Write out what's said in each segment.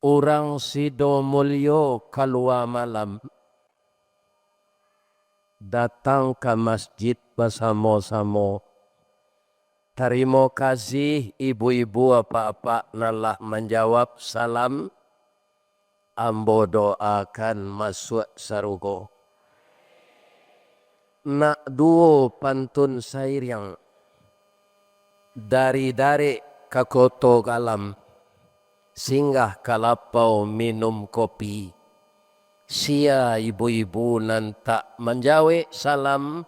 Orang Sidomulyo keluar malam, datang ke masjid bersama-sama. Terima kasih ibu-ibu apa-apa nalah menjawab salam. Ambo doakan masuk surga. Nak duo pantun syair yang dari ke koto galam, singgah kalapau minum kopi. Sia ibu-ibu nan tak menjawe salam,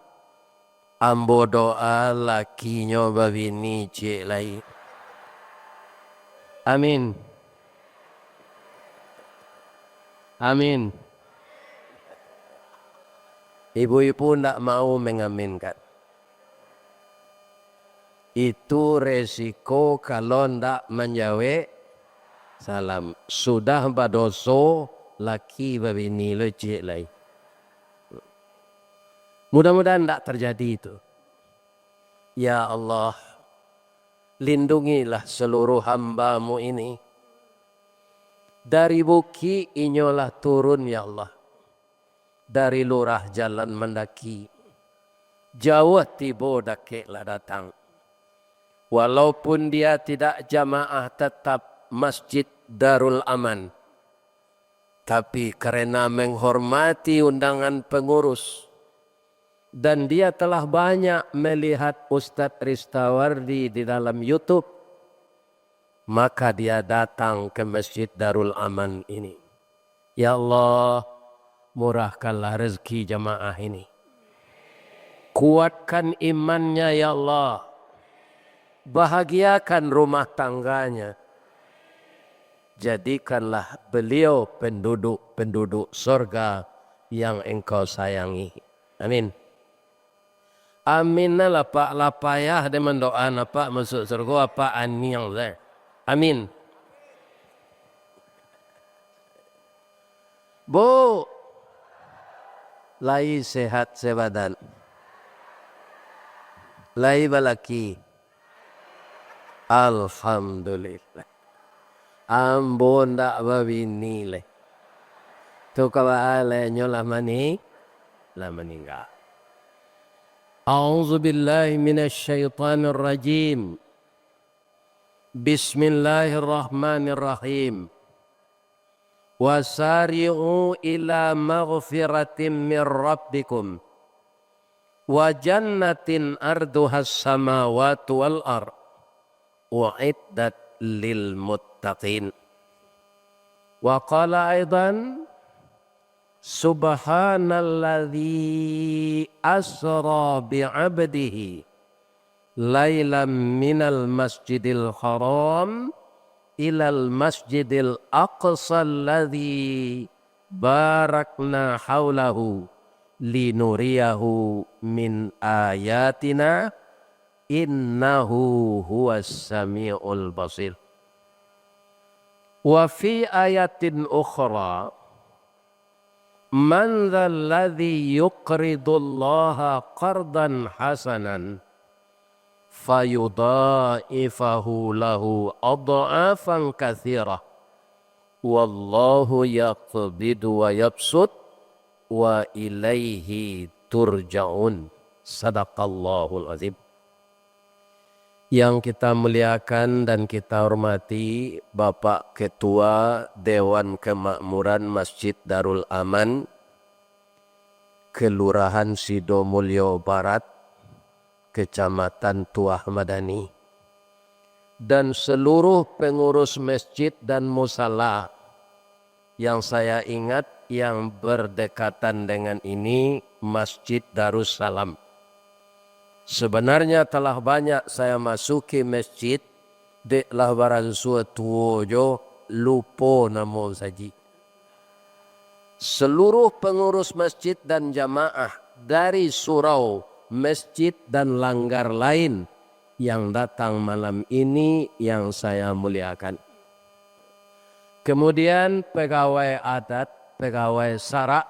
ambo doa lakinya babini cik lai. Amin. Amin. Ibu-ibu tidak mau mengaminkan. Itu resiko kalau tidak menjawe salam. Sudah badoso laki babini lecik lai. Mudah-mudahan tidak terjadi itu. Ya Allah, lindungilah seluruh hamba-Mu ini. Dari buki inyolah turun ya Allah. Dari lurah jalan mendaki. Jauh tiba dakiklah datang. Walaupun dia tidak jamaah tetap Masjid Darul Aman. Tapi karena menghormati undangan pengurus. Dan dia telah banyak melihat Ustadz Ristawardi di dalam YouTube. Maka dia datang ke Masjid Darul Aman ini. Ya Allah, murahkanlah rezeki jamaah ini. Kuatkan imannya ya Allah. Bahagiakan rumah tangganya. Jadikanlah beliau penduduk surga yang Engkau sayangi. Amin. Amin lah pak lapayah dia mendoa apa masuk surga apa aniang dah. Amin. Bu, lai sehat sebadan. Lai balaki. Alhamdulillah. Ambon tak babini le. Tu kawaale nyolah mani, lah meninggal. A'udzu billahi minasy syaithanir rajim. Bismillahirrahmanirrahim. Wasari'u ila maghfiratin min rabbikum wa jannatin arduhas samawati wal ard u'iddat lil muttaqin. Wa qala aidan subhanalladzi asra bi'abdihi lailam minal masjidil haram ilal masjidil aqsa alladzi barakna haulahu linuriyahu min ayatina innahu huwas sami'ul basir. Wa fi ayatin ukhra man dzal ladzi yuqridullaha qardan hasanan fayudha'ifahu lahu adha'afan katsirah wallahu yaqbidu wa yabsut wa ilaihi turja'un. Sadaqallahul azim. Yang kita muliakan dan kita hormati Bapak Ketua Dewan Kemakmuran Masjid Darul Aman Kelurahan Sidomulyo Barat Kecamatan Tuah Madani, dan seluruh pengurus masjid dan musala yang saya ingat yang berdekatan dengan ini Masjid Darussalam. Sebenarnya telah banyak saya masuki masjid, deklah barang suatu jo lupa nama saji. Seluruh pengurus masjid dan jamaah dari surau, masjid dan langgar lain yang datang malam ini yang saya muliakan. Kemudian pegawai adat, pegawai sarak,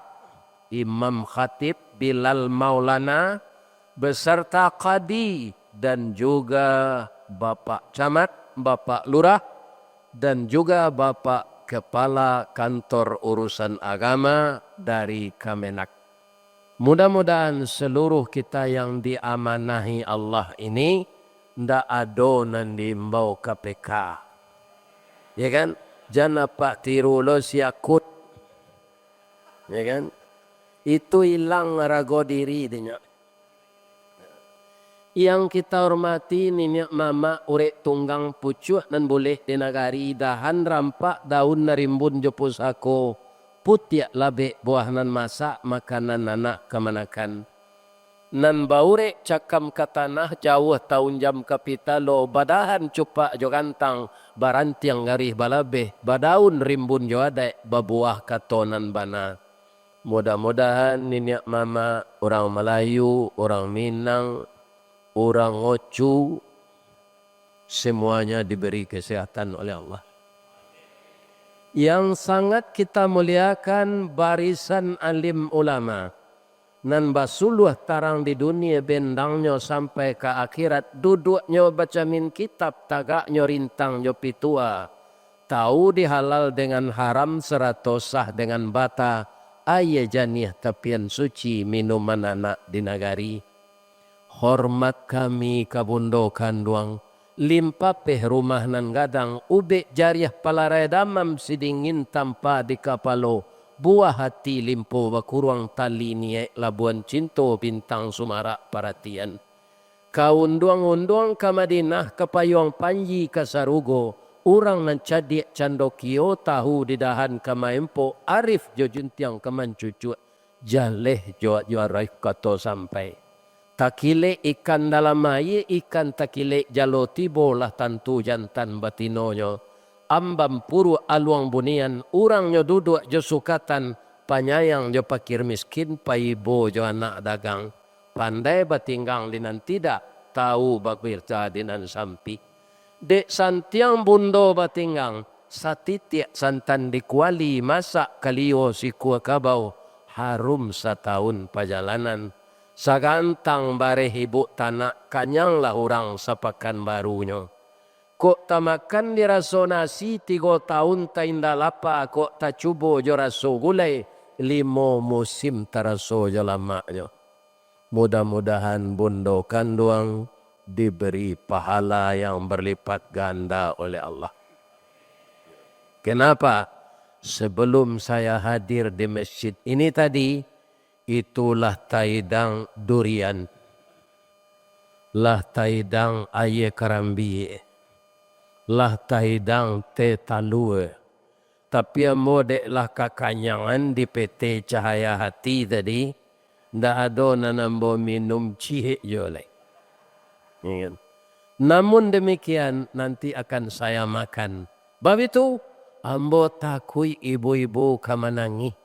imam khatib, Bilal Maulana, beserta qadi dan juga Bapak Camat, Bapak Lurah, dan juga Bapak Kepala Kantor Urusan Agama dari Kemenak. Mudah-mudahan seluruh kita yang diamanahi Allah ini ndak adonan diimbau KPK. Ya kan? Jangan pak tiru lo siakut. Ya kan? Itu hilang rago diri dinya. Yang kita hormati ninyak mama urek tunggang pucuh dan boleh dinagari dahan rampak daun narimbun jo pusako putiak labe buah nan masak makanan anak kemanakan. Nan baurek cakam ke tanah jauh tahun jam kapitalo badahan cupak jo gantang barantiang garih balabeh badaun rimbun jo adek babuah katonan bana. Mudah-mudahan ninyak mama orang Melayu, orang Minang, orang Ocu semuanya diberi kesehatan oleh Allah. Yang sangat kita muliakan barisan alim ulama. Nan basuluh tarang di dunia bendangnya sampai ke akhirat. Duduknya baca min kitab tagaknya rintang jo pitua. Tahu dihalal dengan haram seratosah dengan bata. Ayah janih tapian suci minuman anak di nagari. Hormat kami kabundokan duang. Limpapeh rumah nan gadang. Ubek jariah palarai damam sidingin tanpa di kapalo. Buah hati limpo bakuruang tali niek labuan cinto bintang sumara paratian. Kaunduang-unduang ke Madinah ke payung panji ke Sarugo. Orang nan cadik candokio tahu didahan ke maempo. Arif jo juntiang ke mancucut. Jaleh jo raif kato sampai. Takile ikan dalam air, ikan takile jaloti bolah tantu jantan batinonyo. Ambam puru aluang bunian, urangnya duduk jo sukatan, panyayang jo pakir miskin, paibo jo anak dagang. Pandai batinggang dinan tidak, tahu bakbirta dinan sampi. Dek santiang bundo batinggang, satitiak santan dikuali, masak kalio si kuah kabau, harum setahun perjalanan. Sagantang bare ibu tanah, kanyanglah orang sepakan barunya. Kok tamakan di raso nasi 3 tahun ta indah lapa kok ta cubo jo raso gulai 5 musim taraso jo lamaknya. Mudah-mudahan bundo kanduang diberi pahala yang berlipat ganda oleh Allah. Kenapa? Sebelum saya hadir di masjid ini tadi, itulah taidang durian. Lah taidang aye karambi. Lah taidang te talue. Tapi modeklah kakanyangan di PT Cahaya Hati tadi. Ndak ada nanambo minum cihik jolek. Namun demikian nanti akan saya makan. Bab itu ambo takui ibu-ibu kamanangi.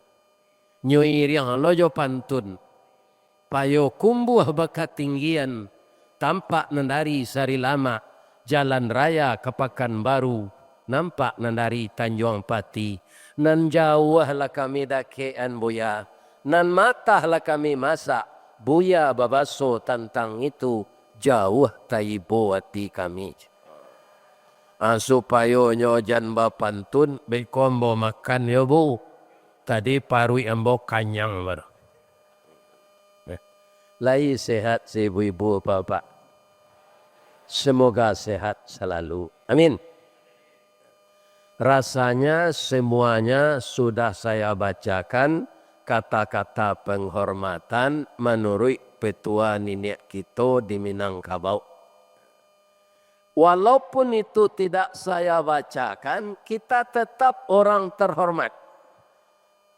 Nyuir yang lojo pantun. Payo kumbuh bakat tinggian. Tampak nandari sari lama. Jalan raya ke Pekanbaru. Nampak nandari Tanjung Pati. Nan jauhlah kami dakean buya. Nan matahlah kami masak. Buya babaso tantang itu. Jauh taibo hati kami. Supaya nyo jan bapantun. Bekombo makan ya bu. Tadi parui ambo kanyang baru. Lai sehat si ibu-ibu bapak. Semoga sehat selalu. Amin. Rasanya semuanya sudah saya bacakan kata-kata penghormatan menurut petua nenek kita di Minangkabau. Walaupun itu tidak saya bacakan, kita tetap orang terhormat.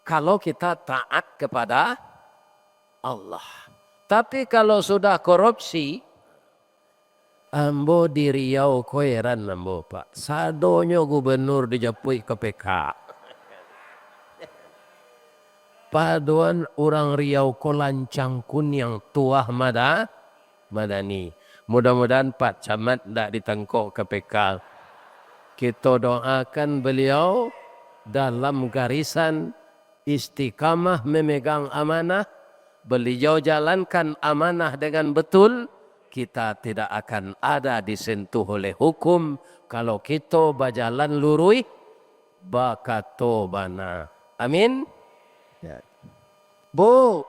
Kalau kita taat kepada Allah. Tapi kalau sudah korupsi, ambo di Riau koeran ambo pak. Sadonyo gubernur dijapui KPK. Paduan orang Riau ko lancang kun yang tuah madani. Mudah-mudahan Pak Camat tidak ditengkok KPK. Kita doakan beliau dalam garisan istiqamah memegang amanah. Beliau jalankan amanah dengan betul. Kita tidak akan ada disentuh oleh hukum. Kalau kita berjalan lurus bakato bana. Amin. Ya. Bu,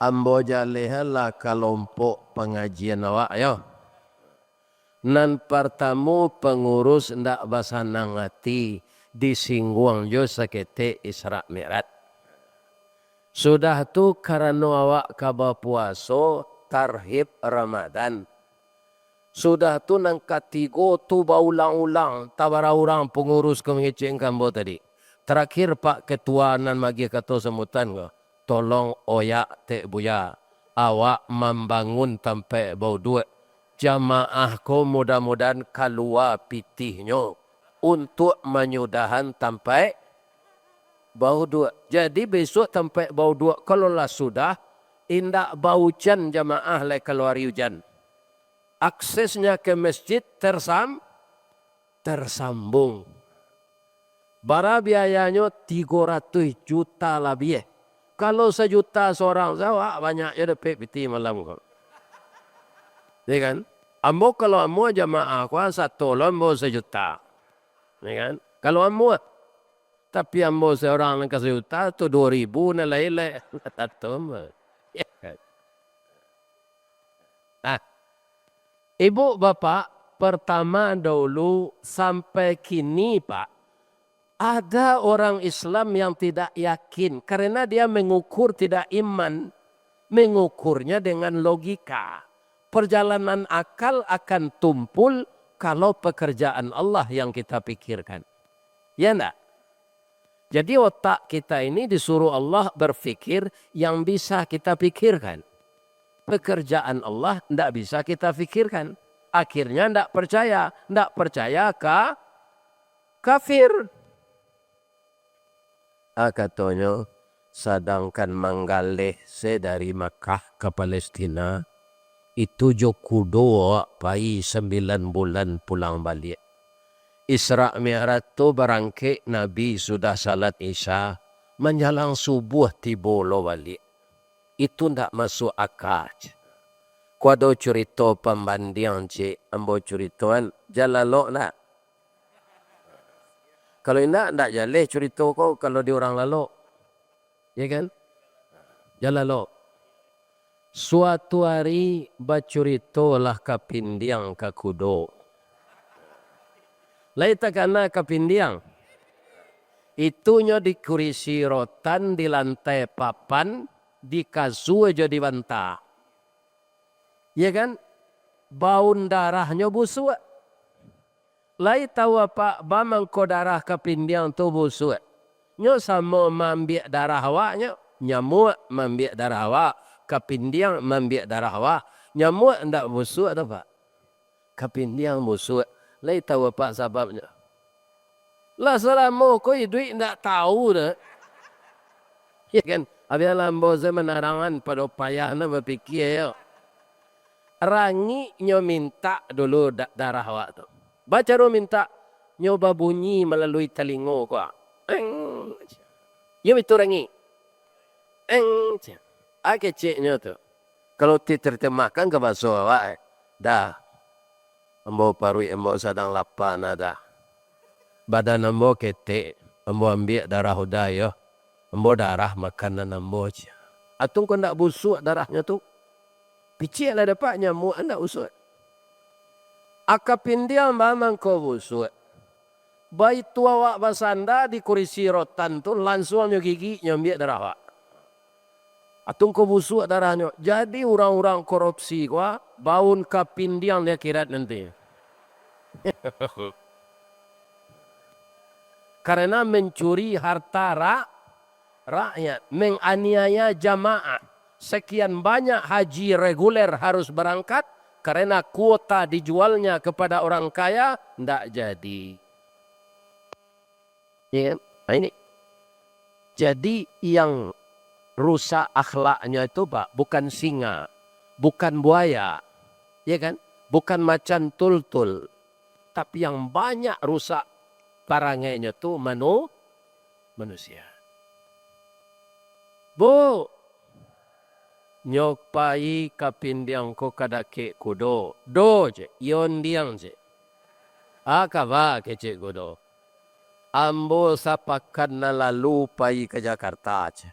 ambo jalehala kelompok pengajian awak yo. Nan pertama pengurus ndak basanang hati disinggung jo sakete Isra Mi'raj. Sudah tu karena awak kaba puaso tarhib Ramadan. Sudah tu nang katigo tu baulang-ulang tabara orang pengurus kemengeceng kambo tadi. Terakhir Pak Ketua nan magi kato semutan ko. Tolong oyak te buya. Awak membangun sampai bau dua. Jamaah ko mudah-mudahan keluar pitihnya untuk menyudahan sampai bau dua. Jadi besok sampai bau dua kalau lah sudah indak bau hujan jamaah le keluar hujan. Aksesnya ke masjid tersambung. Bara biayanya 300 juta lebih. Kalau 1 juta seorang sawak banyaknya dapat piti malam kau. Ya kan? Ambo kalau ambo jamaah kuasa tolong ambo 1 juta. Ya kan? Kalau ambo tapi ambo seorang yang kasih juta tu 2.000 na lele. Ya kan? Nah, ibu bapak pertama dahulu sampai kini Pak ada orang Islam yang tidak yakin karena dia mengukur tidak iman, mengukurnya dengan logika. Perjalanan akal akan tumpul kalau pekerjaan Allah yang kita pikirkan. Ya enggak? Jadi otak kita ini disuruh Allah berpikir yang bisa kita pikirkan. Pekerjaan Allah enggak bisa kita pikirkan. Akhirnya enggak percaya. Enggak percaya kafir. Katanya sedangkan manggaleh dari Makkah ke Palestina. Itu jo kudo pai 9 bulan pulang balik. Isra Mi'raj tu berangke Nabi sudah salat Isya. Menjelang subuh tibolo balik. Itu ndak masuk akal. Kuado cerita pembanding cik. Ambo ceritoan jalalok nak. Kalau ndak jaleh cerita kau kalau di orang lalok. Ya kan? Jalalok. Suatu hari bacuritolah kapindiang ke kudo. Laita kana kapindiang. Itunya dikurisi rotan di lantai papan. Di kasur aja dibantah. Ya kan? Baun darahnya busuk. Lai tahu apa bamang ko darah kapindiang tu busuk. Nyo sama mambiak darah awaknya. Nyamuk mambiak darah awak. Kapindiang mambiak darah awak. Nyamuk ndak busuk atau Pak? Kapindiang busuk. Lai tahu apa sebabnya? Lah selama kau hidup ndak tahu dah. Ya kan? Habis lambo zaman arangan pada payahnya berfikir ya. Rangi nyo minta dulu darah awak tu. Baca ro minta nyoba bunyi melalui telinga kau. Yo itu rangi. Keciknya tu. Kalau diterjemahkan ke bahasa awak, dah. Ambo parui ambo sedang lapar dah. Badan ambo ketek, ambo ambil darah udaya. Ambo darah makanan ambo. Atung kau nak busuk darahnya tu. Picik lah dapat nyamuk anda usut. Akapindiang mamang kau busuk. Bayi tua wak basanda di kurisi rotan tu langsung nyo gigi nyambil darah wak. Atung kau busuk darahnya. Jadi orang-orang korupsi kuah baun kapindiang dia kirat nanti. Karena mencuri harta rakyat, menganiaya jamaah. Sekian banyak haji reguler harus berangkat karena kuota dijualnya kepada orang kaya ndak jadi. Ya, nah ini. Jadi yang rusak akhlaknya itu Pak, bukan singa, bukan buaya, ya kan? Bukan macan tultul, tapi yang banyak rusak parangainya itu manusia. Bu, nyopai kapindiang ko kadake kudo, do je, yon diang je. Akaba kece kudo. Ambo sapakan na lalu pai ke Jakarta aja.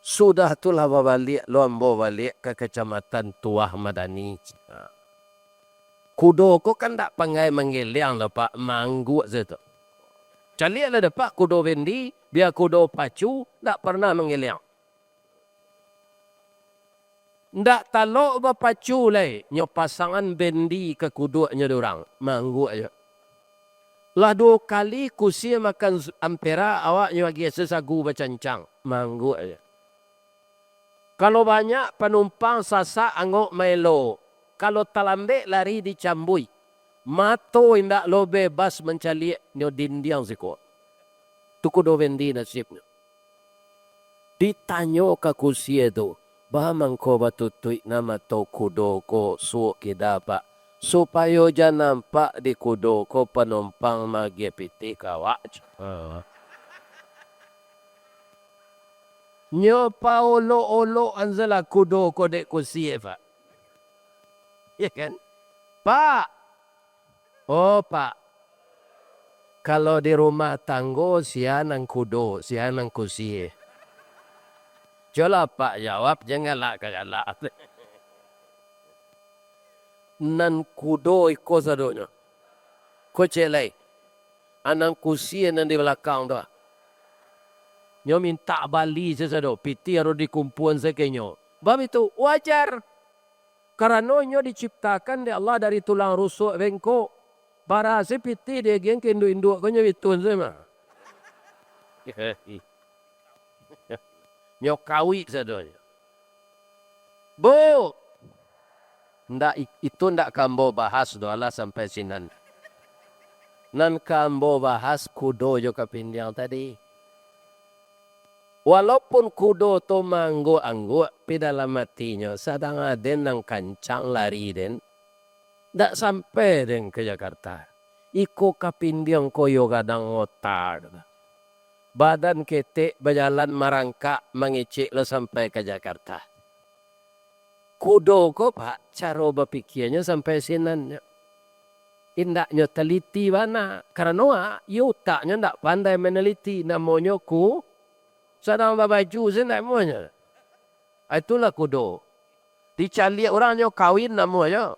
Sudah itulah balik, lo ambo balik ke Kecamatan Tuah Madani. Kudo ko kan tak pangai menggeliang lah pak, manggu saja. Calik lah pak kudo bendi, biar kudo pacu, tak pernah menggeliang. Ndak talok berpacu lai, nyo pasangan bendi ke kuduknya dorang, manggu aja. Lah 2 kali kusi makan ampera, awaknya lagi sesagu bercancang, manggu aja. Kalau banyak penumpang sasak angok melo, kalau talambek lari dicambui, mato indak lo bebas mencalik nyo dindiang siko. Tu kudo bendi nasibnya. Ditanyo ke kusi itu, bahamang ko batutui nama to kudo ko suok kidapa. Supaya jangan nampak di kudo ko penumpang magepiti kawak. Nyo pa olo anzala kudo ko dek kusi pak. Ya kan? Pak. Oh pak. Kalau di rumah tanggo sianang kudo, sianang kusi. Coba pak jawab, janganlah kagalak. Nan kudo iko sadonya. Ko celai. Anang kusi nan di belakang tu. Nyo minta bali sesado. Piti harus dikumpuan sekenyo. Bab itu wajar. Karena nyo diciptakan di Allah dari tulang rusuk bengkok. Barasi piti dia geng kendu-induk ko nyo bitun sama. Nyo kawi sadonya. Bu. Itu ndak kambo bahas doalah sampai sinan. Nan kambo bahas kudo jo kapindiang tadi. Walaupun kudo to manggo-anggo pi dalam matinya sadang aden nang kancang lari den. Ndak sampai den ke Jakarta. Iko kapindiang koyo gadang otar. Badan ketek berjalan merangkak mengicik lo sampai ke Jakarta. Kudo ko pak, cara berpikirnya sampai sinan. Indaknya teliti mana. Karena yutaknya ndak pandai meneliti. Namanya ku. Sedang babaju namanya. Itulah kudo. Dicari orangnya kawin namanya.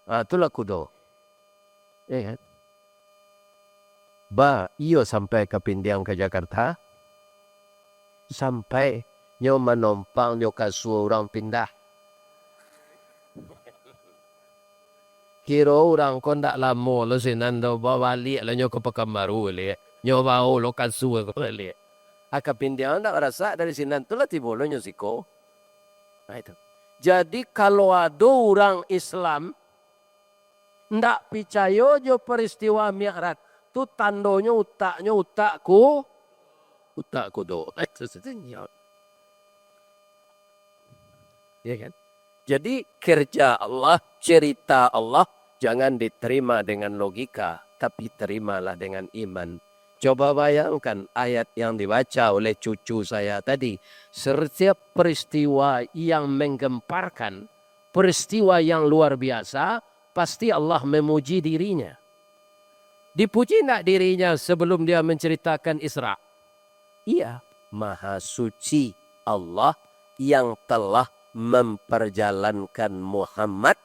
Itulah kudo. Ya kan? Iyo sampai ke Pindiang ke Jakarta. Sampai nyo menompang nyo kasuh orang pindah. Kira orang ko ndak lama lo sinan do balik lah nyo ke Pekanbaru le. Nyo bau lo kasuh ko le. Aka Pindiang ndak rasa dari sinan tu lah tibolo nyo siko. Nah itu. Jadi kalau ada orang Islam ndak percaya jo peristiwa Mi'raj tu tandonya utaknya utakku do. Ya kan? Jadi kerja Allah, cerita Allah jangan diterima dengan logika, tapi terimalah dengan iman. Coba bayangkan ayat yang dibaca oleh cucu saya tadi. Setiap peristiwa yang menggemparkan, peristiwa yang luar biasa, pasti Allah memuji dirinya. Dipuji enggak dirinya sebelum dia menceritakan Isra? Iya, Maha Suci Allah yang telah memperjalankan Muhammad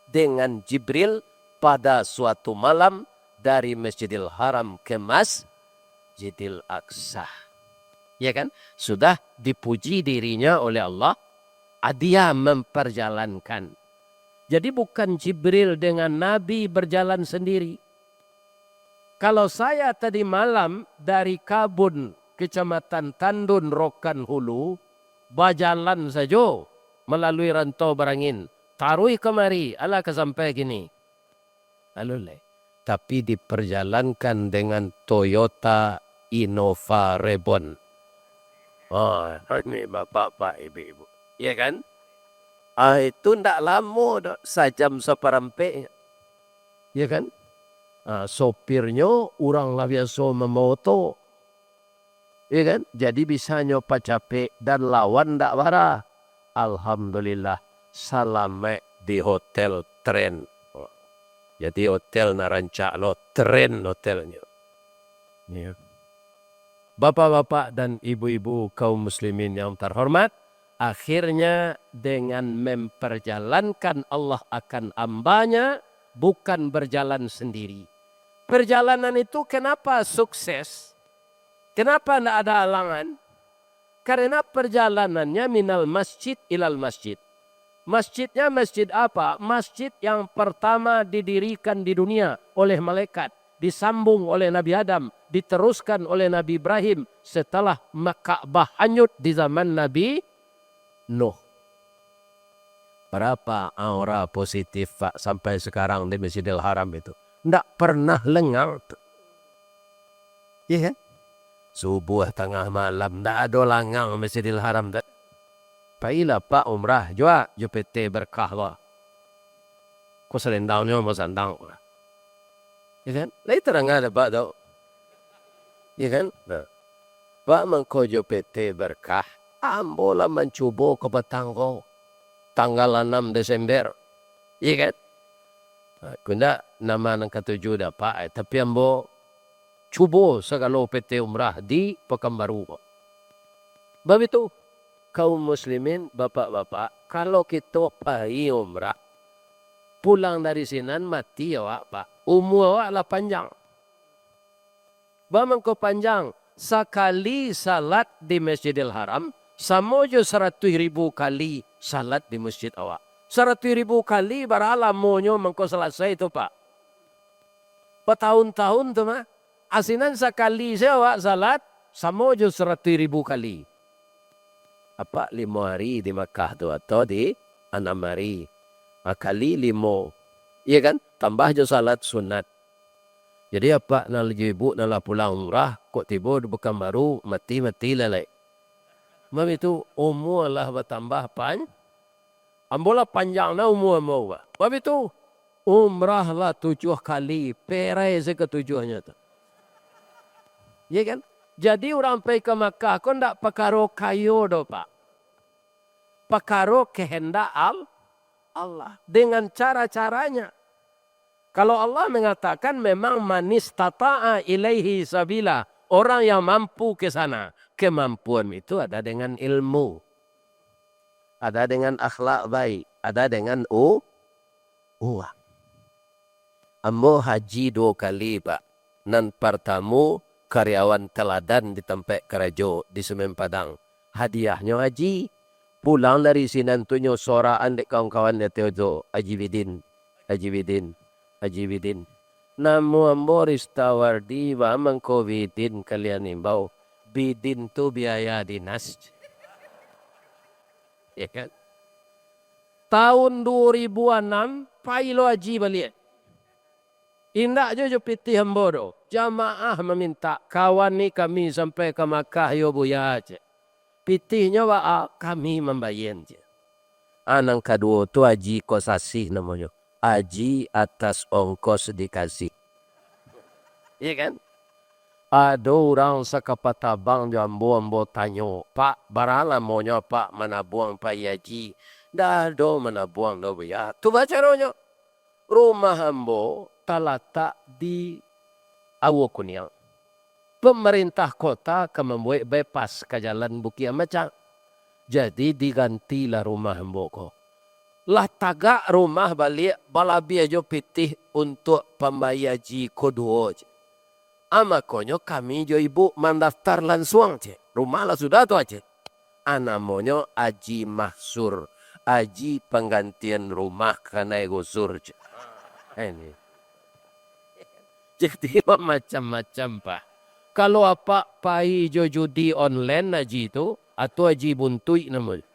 dengan Jibril pada suatu malam dari Masjidil Haram ke Masjidil Aqsa. Ya kan? Sudah dipuji dirinya oleh Allah, dia memperjalankan. Jadi bukan Jibril dengan Nabi berjalan sendiri. Kalau saya tadi malam dari Kabun, Kecamatan Tandun, Rokan Hulu, berjalan saja melalui rantau berangin. Tarui kemari, ala kesampai gini. Alulai. Tapi diperjalankan dengan Toyota Innova Reborn. Oh, ini bapak-bapak, ibu-ibu. Ya kan? Itu tidak lama, sajam seperempat. Ya kan? Sopirnya orang lah biasa memoto. Ya kan? Jadi bisa nyopa capek dan lawan tak marah. Alhamdulillah, salamai di hotel tren. Jadi hotel narancak lo, tren hotelnya. Ya. Bapak-bapak dan ibu-ibu kaum muslimin yang terhormat, akhirnya dengan memperjalankan Allah akan hambanya, bukan berjalan sendiri. Perjalanan itu kenapa sukses? Kenapa tidak ada halangan? Karena perjalanannya minal masjid ilal masjid. Masjidnya masjid apa? Masjid yang pertama didirikan di dunia oleh malaikat. Disambung oleh Nabi Adam. Diteruskan oleh Nabi Ibrahim. Setelah Ka'bah hanyut di zaman Nabi Nuh. Berapa aura positif Pak sampai sekarang di Masjidil Haram itu. Tidak pernah lengang. Iya kan? Subuh tengah malam. Tidak ada langang Masjidil Haram. Pailah Pak umrah jua JPT berkah lah. Kau selendangnya mau sandang lah. Ya kan? Later enggak ada Pak tau. Ya kan? Nah. Pak mengko JPT berkah. Ambolah mencoba ke petanggo. Tanggal 6 Desember. Ya kan? Nah, kunda nama nang ketujuh dah Pak. Tapi ambo cubo segala PT umrah di Pekanbaru. Sebab itu kaum muslimin, bapak-bapak, kalau kita pergi umrah, pulang dari sinan mati awak Pak. Umur awak lah panjang. Bagaimana kau panjang? Sekali salat di Masjidil Haram, sama je 100,000 kali salat di masjid awak. 100,000 kali baralah monyo mengko selesai itu Pak. Petahun-tahun tu mah. Asinan sekali saya awak salat, sama je 100,000 kali. Apa 5 hari di Makkah tu atau di 6 hari. Kali 5. Iya kan? Tambah je salat sunat. Jadi apa nak ibu nak pulang umrah, kok tiba di Pekanbaru, mati-mati lelai. Sebab itu umur lah bertambah ambolah panjang na umur mau. Sebab itu umrah lah 7 kali, perai se ketujuhnya tu. Iya kan? Jadi orang pergi ke Makkah, kau tak perkara kayu do Pak. Perkara kehendak Allah. Dengan cara-caranya. Kalau Allah mengatakan memang manis tata'a ilaihi sabila. Orang yang mampu ke sana. Kemampuan itu ada dengan ilmu. Ada dengan akhlak baik. Ada dengan uang. Ambo haji 2 kali Pak. Nan pertama karyawan teladan di tempat kerja di Semen Padang. Hadiahnya haji. Pulang dari sinan tunyo soraan dek kawan-kawan dia Teodo. Haji Bidin. Namu ambo ristawardi wa mangko Bidin kalian imbau. Bidin tu biaya dinas. Ya kan? Tahun 2006 pailo haji balik. Indak je piti hambo do. Jamaah meminta kawan ni kami sampai ke Makkah yo buya je. Pitihnya wa kami membayar je. Anang kedua tu haji kosasih namanya. Haji atas ongkos dikasih. Iya kan? Ada orang sekapatabang di ambo tanyo. Pak, baralah maunya Pak menabuang Pak Haji. Dah ada menabuang do buya. Tu baca ronya. Rumah ambo terletak di Awokuniang. Pemerintah kota akan membuat bypass ke jalan Bukit Macang. Jadi digantilah rumah ambo ko. Lah tagak rumah balik balabi aja pitih untuk pembayar haji kedua je. Amakonyo kami jo ibu mendaftar langsung je. Rumah lah sudah tu aja. Anamonyo haji mahsur. Haji penggantian rumah karena gusur je. Ini. Jadi macam-macam Pak. Kalau apa pai jo judi online haji itu atau haji buntui namanya.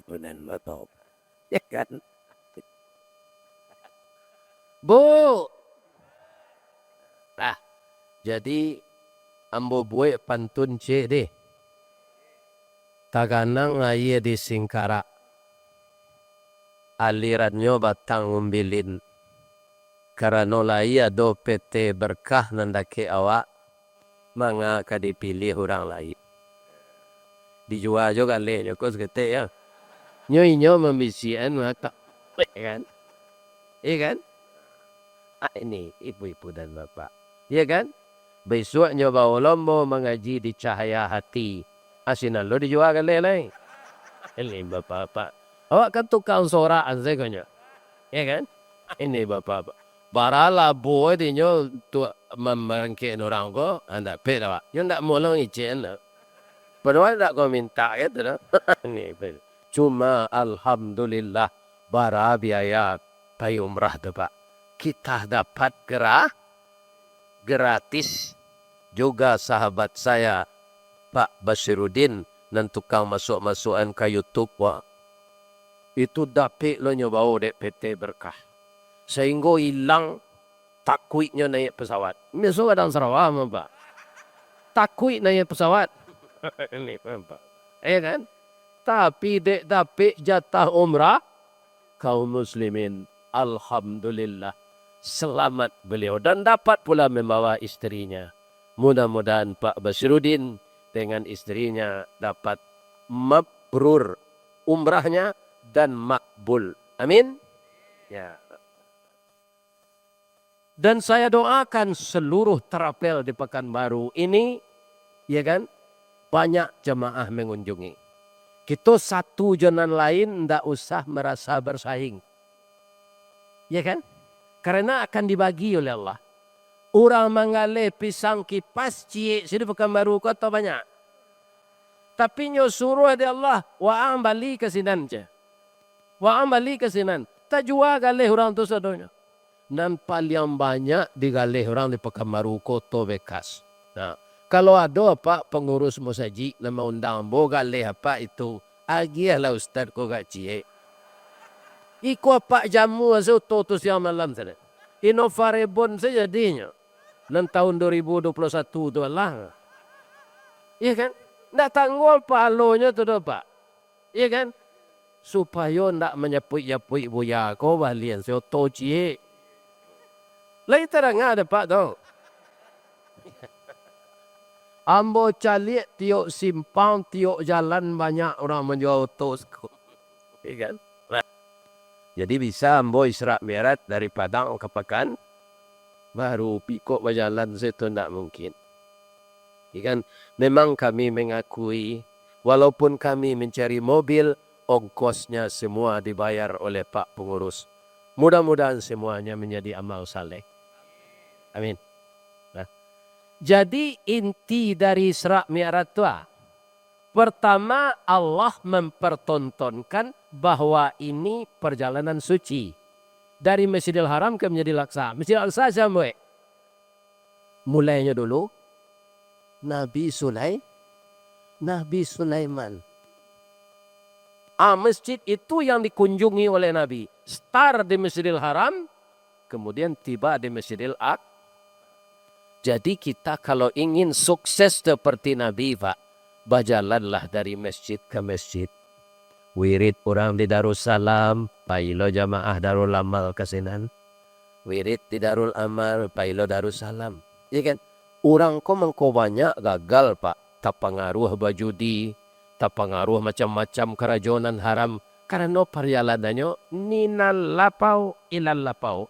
Benar betul. Ya kan? Bu. Nah, jadi ambo buat pantun C deh. Taganang aye di Singkara. Alirannya batang umbilin. Karena lai ado PT berkah nandake awak. Manga kadipilih orang lain. Dijual juga le nyokos gede ya. Nyo membisian maka kan. Iya kan? Ini ibu-ibu dan bapak. Iya kan? Besoknya bawa lombo mengaji di cahaya hati. Asinan lo dijual kan lelai. Ini bapak-bapak. Awak kan tukang soraan saya kanya. Iya kan? Ini bapak-bapak. Barala boy di nyo tu memangkin orang ko. Anda peda pak. Yo ndak molong ijen lah. Padahal tak kau minta gitu lah. Ini cuma alhamdulillah bara biaya pai umrah tu pak. Kita dapat gratis juga sahabat saya Pak Basiruddin dan tukang masuk-masukan ke YouTube wah. Itu dapat lo nyobau dek PT Berkah. Sehingga hilang takuitnya naik pesawat. Besok ada Sarawak Pak. Takuit naik pesawat. Ini Pak. Ya kan? Tapi dek dapat jatah umrah kaum muslimin. Alhamdulillah. Selamat beliau. Dan dapat pula membawa istrinya. Mudah-mudahan Pak Basiruddin dengan istrinya dapat mabrur umrahnya dan makbul. Amin. Ya. Dan saya doakan seluruh terapel di Pekanbaru ini, ya kan, banyak jemaah mengunjungi. Kita satu jalan lain tidak usah merasa bersaing. Ya kan? Karena akan dibagi oleh Allah. Orang mengalih pisang kipas cie sini Pekanbaru kota banyak. Tapi nyo suruh ada Allah, wa bali ke sinan je. Wa bali ke sinan. Tak jual galih orang tu sadonya. Dan paling banyak digalih orang di Pekanbaru kota bekas. Nah, kalau ada apa pengurus musajid lama undang bo galih apa itu, agilah ustaz ko gak cie. Iko apa jamu aso tu siang malam sana. Inovarebon saja jadinya. Dan tahun 2021 tu lah. Iya kan? Ndak tanggul palonya tu Pak. Iya kan? Supaya ndak menyepui-nyepui buaya ko balian so to cie. Lai terang ada Pak tu. Ambo calik tiok simpang, tiok jalan banyak orang menjual tos. Iya kan? Nah. Jadi bisa ambo Isra Mi'raj dari Padang ke Pekan. Baru pikuk berjalan situ tidak mungkin. Ya kan? Memang kami mengakui, walaupun kami mencari mobil, ongkosnya semua dibayar oleh Pak Pengurus. Mudah-mudahan semuanya menjadi amal saleh. Amin. Nah. Jadi inti dari Isra Mi'raj itu, pertama Allah mempertontonkan bahwa ini perjalanan suci. Dari Masjidil Haram ke Masjidil Aqsa. Masjidil Aqsa sampai. Mulainya dulu. Nabi Sulaiman. Masjid itu yang dikunjungi oleh Nabi. Start di Masjidil Haram. Kemudian tiba di Masjidil Aqsa. Jadi kita kalau ingin sukses seperti Nabi Pak. Berjalanlah dari masjid ke masjid. Wirid orang di Darussalam, pailo jamaah Darul Amal kesinan. Wirid di Darul Amal, pailo Darussalam. Ya kan? Orang ko mengko banyak gagal Pak. Tak pengaruh bajudi, tak pengaruh macam-macam kerajonan haram. Karena perjalanannya ninal lapau ilal lapau.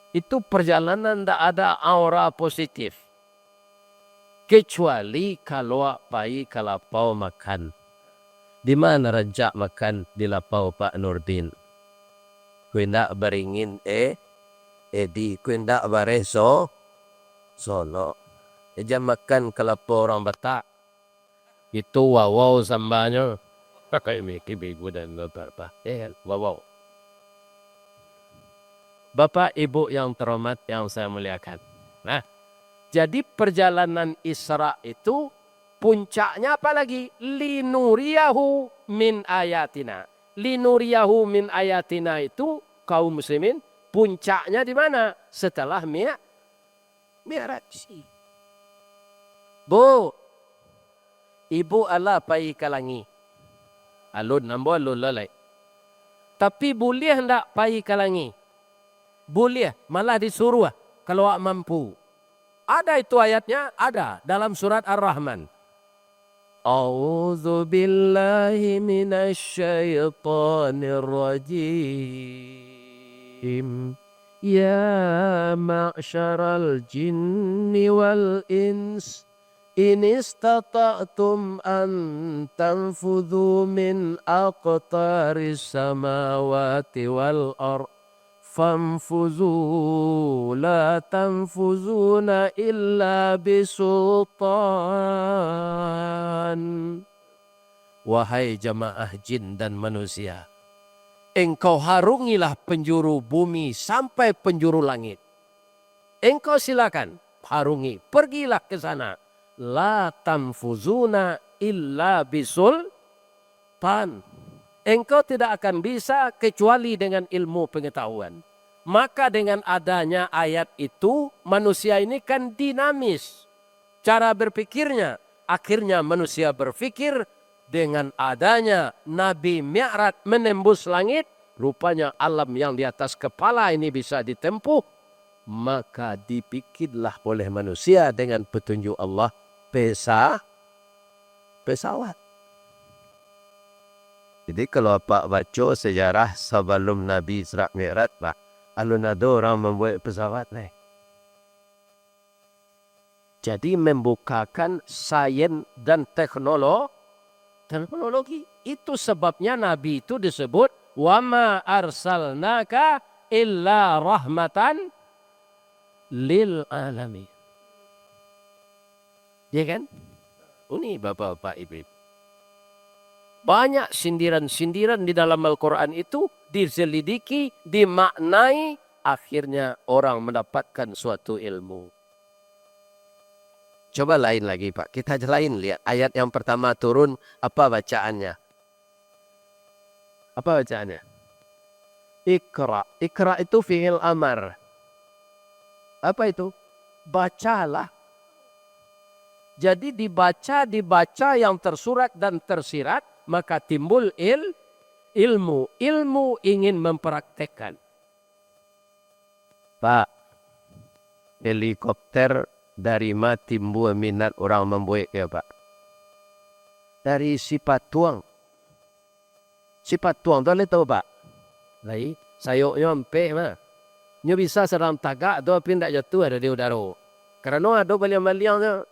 Itu perjalanan tak ada aura positif. Kecuali kalau pai kalapau makan. Di mana rejak makan di lapau Pak Nurdin? Kuindak beringin di kuindak bareso Solo. Jam makan kalapau orang Batak. Itu wow sambanya. Kayak mikir ibu dan bapak. Wow. Bapak Ibu yang terhormat yang saya muliakan. Nah. Jadi perjalanan Isra itu puncaknya apa lagi? Linuriyahu min ayatina. Linuriyahu min ayatina itu kaum muslimin puncaknya di mana? Setelah Mi'raj. Bu, ibu Allah pai kalangi. Alun nambo alun lalai. Tapi boleh hendak pai kalangi? Boleh, malah disuruh kalau mampu. Ada itu ayatnya? Ada. Dalam surat Ar-Rahman. A'udzu billahi minasy syaithanir rajim. Ya ma'syaral jinni wal ins in istata'tum an tanfudhu min aqtaris samawati wal ardh famfuzu la tanfuzuna illa bisultan. Wahai jamaah jin dan manusia, engkau harungilah penjuru bumi sampai penjuru langit. Engkau silakan harungi, pergilah ke sana. La tanfuzuna illa bisultan. Engkau tidak akan bisa kecuali dengan ilmu pengetahuan. Maka dengan adanya ayat itu, manusia ini kan dinamis. Cara berpikirnya, akhirnya manusia berpikir dengan adanya Nabi Mi'raj menembus langit, rupanya alam yang di atas kepala ini bisa ditempuh. Maka dipikirlah oleh manusia dengan petunjuk Allah pesawat. Jadi kalau Pak baca sejarah sebelum Nabi Isra Mi'raj, Pak, alun ada orang membuat pesawat nih. Jadi membukakan sains dan teknologi. Itu sebabnya Nabi itu disebut wa ma arsalnaka illa rahmatan lil alamin. Ya kan? Ini Bapak-bapak Ibu. Banyak sindiran-sindiran di dalam Al-Quran itu diselidiki, dimaknai, akhirnya orang mendapatkan suatu ilmu. Coba lain lagi Pak, kita lain lihat ayat yang pertama turun, apa bacaannya? Apa bacaannya? Iqra. Iqra itu fi'il amar. Apa itu? Bacalah. Jadi dibaca yang tersurat dan tersirat, maka timbul ilmu. Ilmu ingin mempraktekkan. Pak, helikopter dari mana timbul minat orang membuat ya Pak? Dari sifat tuang. Sifat tuang tu boleh tahu Pak? Lai, sayuknya empek mah. Nyo bisa serang tagak tu tapi tidak jatuh ada di udara. Karena ada baliang-baliang tu.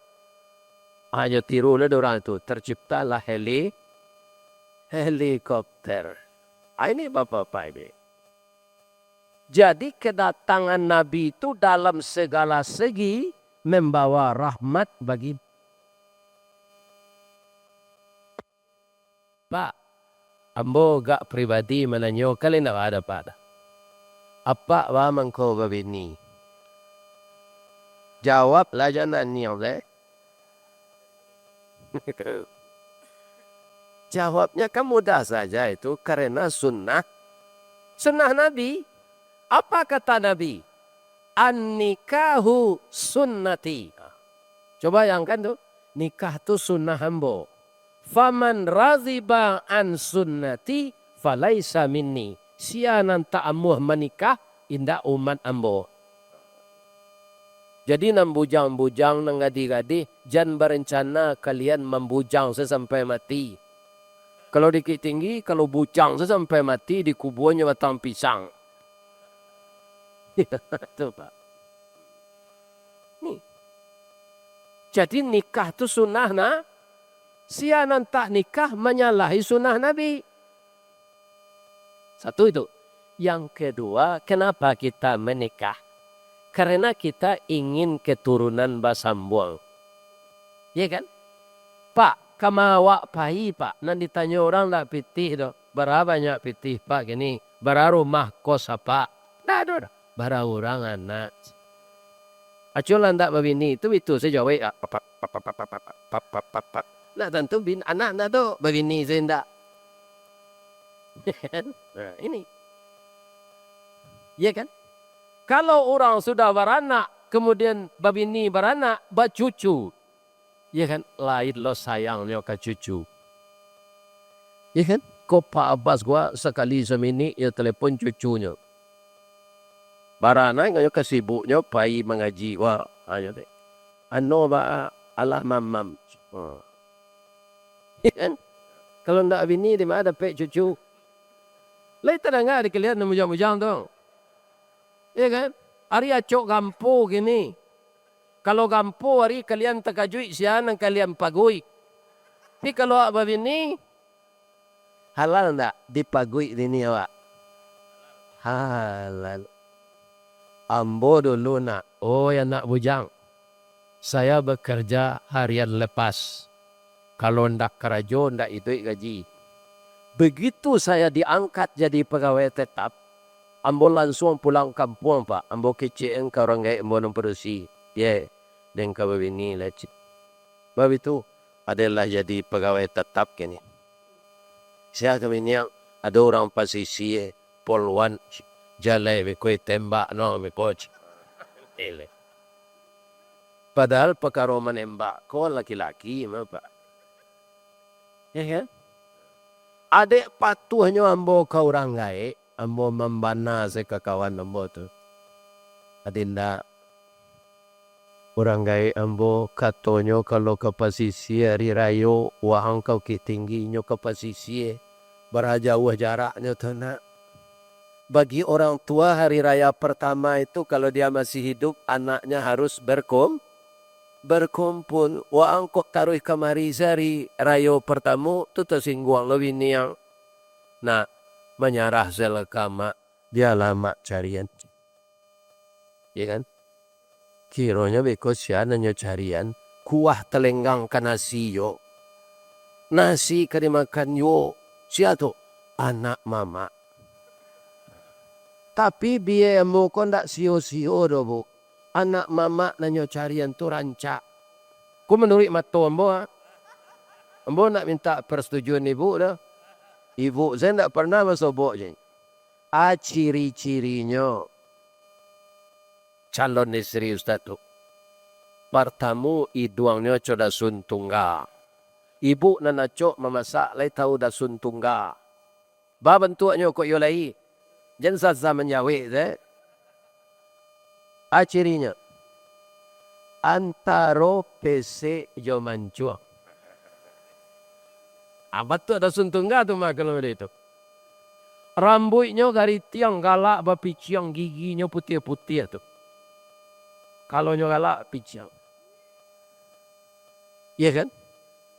Hanya tiru lah orang itu. Terciptalah helikopter. Ini Bapak-bapak Ibu. Jadi kedatangan Nabi itu dalam segala segi membawa rahmat bagi Pak. Ambo gak pribadi menanyo kalian tak ada Pak. Apa waman kau begini? Jawablah jangan niang deh. Jawabnya kan mudah saja itu karena sunnah Nabi. Apa kata Nabi? An-nikahu sunnati. Coba bayangkan tuh, nikah itu sunnah hambo. Faman raziba an sunnati falaisa minni. Sianan ta'amuh menikah indah umat ambo. Jadi nang bujang-bujang nang gadi-gadi, jangan berencana kalian membujang sesampai mati. Kalau dikit tinggi, kalau bujang sesampai mati di kubuannya batang pisang. Itu Pak. Nih. Jadi nikah itu sunnah nah. Sianan tak nikah menyalahi sunnah Nabi. Satu itu. Yang kedua, kenapa kita menikah? Karena kita ingin keturunan basambuang. Ya kan? Pak, kamawak pahi Pak. Nanti ditanya orang tak pitih tu. Berapa banyak pitih Pak gini? Berapa rumah kos apa? Dah ada. Berapa orang anak? Aculan tak begini. Itu saya jawab. Nah tentu anak tu begini saya tak. Nah, ini. Ya kan? Kalau orang sudah beranak, kemudian babini beranak, bercucu. Ya kan? Lain lo sayangnya ke cucu. Ya kan? Kau Pak Abbas gua sekali semini, ya telepon cucunya. Baranak, ngayon kasibuknya, bayi mengaji. Wah, ayo deh. Ano ba, Allah mamam. Ya kan? Kalau ndak bini di mana dapat cucu. Lai tak dengar di kalian mujang-mujang tu. Ya kan? Hari acok gampo gini. Kalau gampo hari kalian terkajui sian kalian pagui. Tapi kalau apa bini halal ndak dipagui ini awak? Halal. Ambo dulu nak. Oh ya nak bujang. Saya bekerja harian lepas. Kalau ndak kerajo ndak itu gaji. Begitu saya diangkat jadi pegawai tetap, ambo langsung pulang kampung pak. Ambo kecil ke orang gaya ambo memproduksi. Ya, dan kau ini lecet. Sebab itu adalah jadi pegawai tetap kini. Saya kami ni ada orang posisi polwan jalai bekoi tembak no bekoch. Padahal perkara menembak kau laki-laki apa? Ya kan? Adik patuhnya ambo kau orang gaya, ambo membana sekakawan ambo tu. Adinda orang gaya ambo katonyo kalau ke posisi hari rayo wahang kau ketingginya ke posisi berjauh jaraknya tu nak. Bagi orang tua hari raya pertama itu kalau dia masih hidup anaknya harus berkumpul. Wahang kau taruh kemari sehari rayo pertama tu tersinggung lebih ni yang nak menyarah selekama dia lama carian. Ya kan? Kiranya beko siananya carian kuah telenggang ke nasi yo. Nasi ka dimakan yo. Sia tu anak mama. Tapi biaya mo ko ndak sio-sio do bu. Anak mama nanyo carian tu rancak. Ku menurut mato ambo ha. Ambo nak minta persetujuan ibu dah. Ibu saya ndak pernah masobok je. Ciri-cirinya calon istri ustaz tu. Pertama iduangnya coda sun tungga. Ibu nana cok memasak lai tahu dah sun tungga. Ba bentuknya kok yo lai. Jangan zaman Yahweh je. Cirinya antaro PC jo mancuang. Betul ada sun tungga tu mah kalau itu. Rambutnya dari tiang galak bapiciang giginya putih-putih tu. Kalau galak piciang. Ya kan?